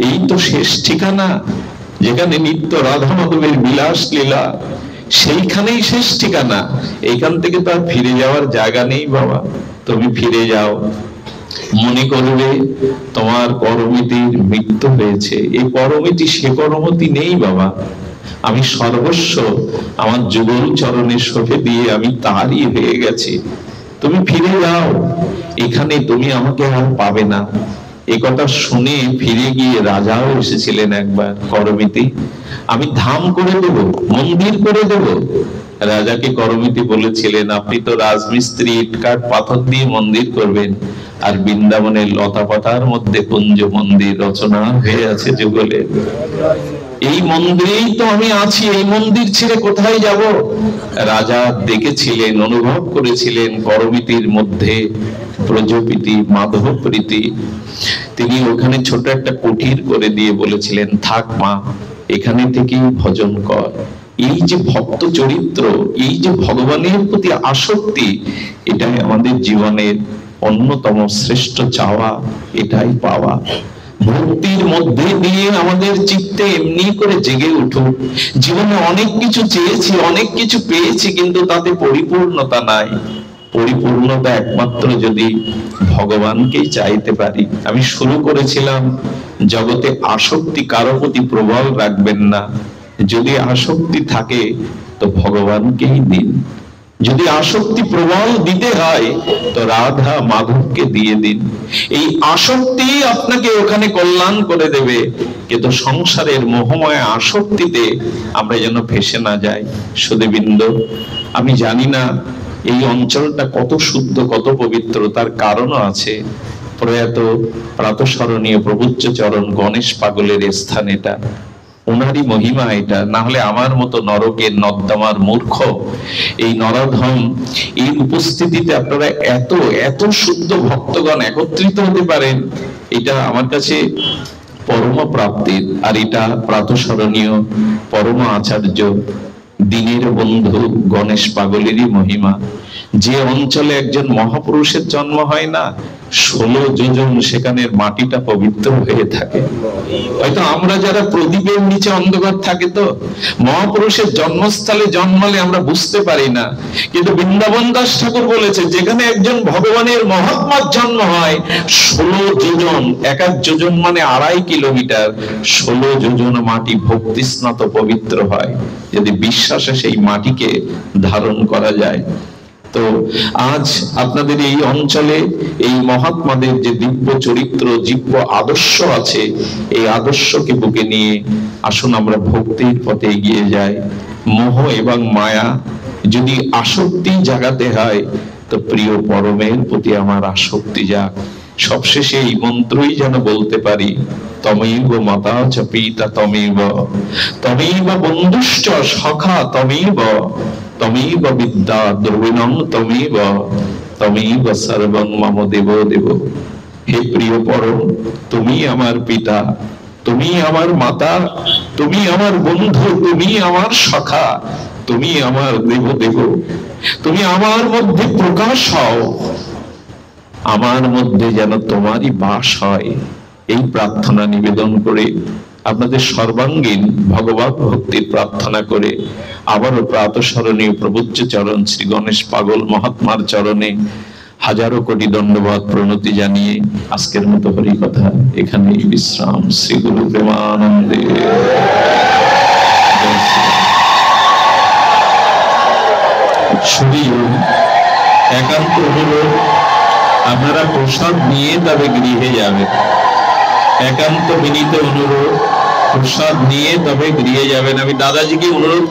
এই তো শেষ ঠিকানা, যেখানে নিত্য রাধা মাধবের বিলাস লীলা, সেইখানেই শেষ ঠিকানা। এইখান থেকে তো আর ফিরে যাওয়ার জায়গা নেই বাবা, তুমি ফিরে যাও। মনে করবে তোমার করমিতির মৃত্যু হয়েছে, এই করমিতি সে করমতি নেই বাবা। আমি সর্বস্ব আমার যুগল চরণে সঁপে দিয়ে আমি তারই হয়ে গেছি। তুমি ফিরে যাও, এখানে তুমি আমাকে আর পাবে না। এ কথা শুনে ফিরে গিয়ে রাজাও এসেছিলেন একবার করমিতি, আমি ধাম করে দেব, মন্দির করে দেব। রাজাকে করমিতি বলেছিলেন, আপনি তো রাজমিস্ত্রি, ইটকাঠ পাথর দিয়ে মন্দির করবেন, আর বৃন্দাবনের লতা পাতার মধ্যে কুঞ্জ মন্দির রচনা হয়ে আছে যুগলে। এই মন্দিরেই তো আমি আছি, এই মন্দির ছেড়ে কোথায় যাব? রাজা দেখেছিলেন, অনুভব করেছিলেন করমিতির মধ্যে প্রজোপিতি, মাধব প্রীতি। তিনি ওখানে ছোট একটা কুটির করে দিয়ে বলেছিলেন, থাক মা, এখানে থেকেই ভজন কর। এই যে ভক্ত চরিত্র, এই যে ভগবানের প্রতি আসক্তি, এটাই আমাদের জীবনের অন্যতম শ্রেষ্ঠ চাওয়া, এটাই পাওয়া। ভক্তির মধ্যে দিয়ে আমাদের চিত্তে এমনি করে জেগে উঠুক। জীবনে অনেক কিছু চেয়েছি, অনেক কিছু পেয়েছি, কিন্তু তাতে পরিপূর্ণতা নাই। পরিপূর্ণতা একমাত্র যদি ভগবানকেই চাইতে পারি। আমি শুরু করেছিলাম, জগতে আসক্তি কারো প্রতি প্রবল রাখবেন না। যদি আসক্তি থাকে তো ভগবানকেই দিন। যদি আসক্তি প্রবল দিতে হয় তো রাধা মাধবকে দিয়ে দিন। এই আসক্তি আপনাকে ওখানে কল্যাণ করে দেবে, কিন্তু সংসারের মোহময় আসক্তিতে আমরা যেন ফেসে না যাই। সুধীবৃন্দ, আমি জানি না এই অঞ্চলটা কত শুদ্ধ, কত পবিত্র, তার কারণও আছে। প্রয়াত প্রাতঃস্মরণীয় প্রভুজ্য চরণ গণেশ পাগলের স্থান এটা, ওনারই মহিমা এটা। না হলে আমার মতো নরকের নর্দমার মূর্খ এই নরধম, এই উপস্থিতিতে আপনারা এত এত শুদ্ধ ভক্তগণ একত্রিত হতে পারেন, এটা আমার কাছে পরম প্রাপ্তির। আর এটা প্রাতঃস্মরণীয় পরম আচার্য দিনের বন্ধু গণেশ পাগলেরই মহিমা। যে অঞ্চলে একজন মহাপুরুষের জন্ম হয় না, 16 যোজন সেখানের মাটিটা পবিত্র হয়ে থাকে। হয়তো আমরা যারা প্রদীপের নিচে অন্ধকার থাকে, তো মহাপুরুষের জন্মস্থলে জন্মালে আমরা বুঝতে পারি না। কিন্তু বৃন্দাবন দাস ঠাকুর বলেছে, যেখানে একজন ভগবানের মহাত্মার জন্ম হয়, 16 যোজন, এক এক যোজন মানে 2.5 কিলোমিটার, 16 যোজন মাটি ভক্তি স্নাত পবিত্র হয়, যদি বিশ্বাসে সেই মাটিকে ধারণ করা যায়। তো আজ আপনাদের এই অঞ্চলে এই মহাত্মাদের যে দিব্য চরিত্র, দিব্য আদর্শ আছে, এই আদর্শকে বুকে নিয়ে আসুন আমরা ভক্তির পথে এগিয়ে যাই। মোহ এবং মায়া যদি আসক্তি জাগাতে হয়, তো প্রিয় পরমের প্রতি আমার আসক্তি যাক। সবশেষে এই মন্ত্রই যেন বলতে পারি, তমেব মাতা চ পিতা তমেব, তমেব বন্ধুশ্চ সখা তমেব, তমেব বিদ্যা দ্রবিণং তমেব, তমেব সর্বং মম দেব দেব। হে প্রিয় পরম, তুমি আমার পিতা, তুমি আমার মাতা, তুমি আমার বন্ধু, তুমি আমার সখা, তুমি আমার দেব দেব। তুমি আমার মধ্যে প্রকাশ হও, আমার মধ্যে যেন তোমারই বাস হয়। এই প্রার্থনা নিবেদন করে, আপনাদের সর্বাঙ্গীন ভগবত ভক্তির প্রার্থনা করে, আবারও প্রাতঃস্মরণীয় প্রভুজ্য চরণ শ্রী গণেশ পাগল মহাত্মার চরণে হাজারো কোটি দণ্ডবত প্রণতি জানিয়ে আজকের মতো হরি কথা এখানেই বিশ্রাম। শ্রী গুরু প্রেমানন্দে। একান্ত অনুরোধ, আপনারা প্রসাদ নিয়ে তবে গৃহে যাবেন। একান্ত বিনীত অনুরোধ, প্রসাদ নিয়ে তবে গৃহে যাবেন। আমি দাদাজিকে অনুরোধ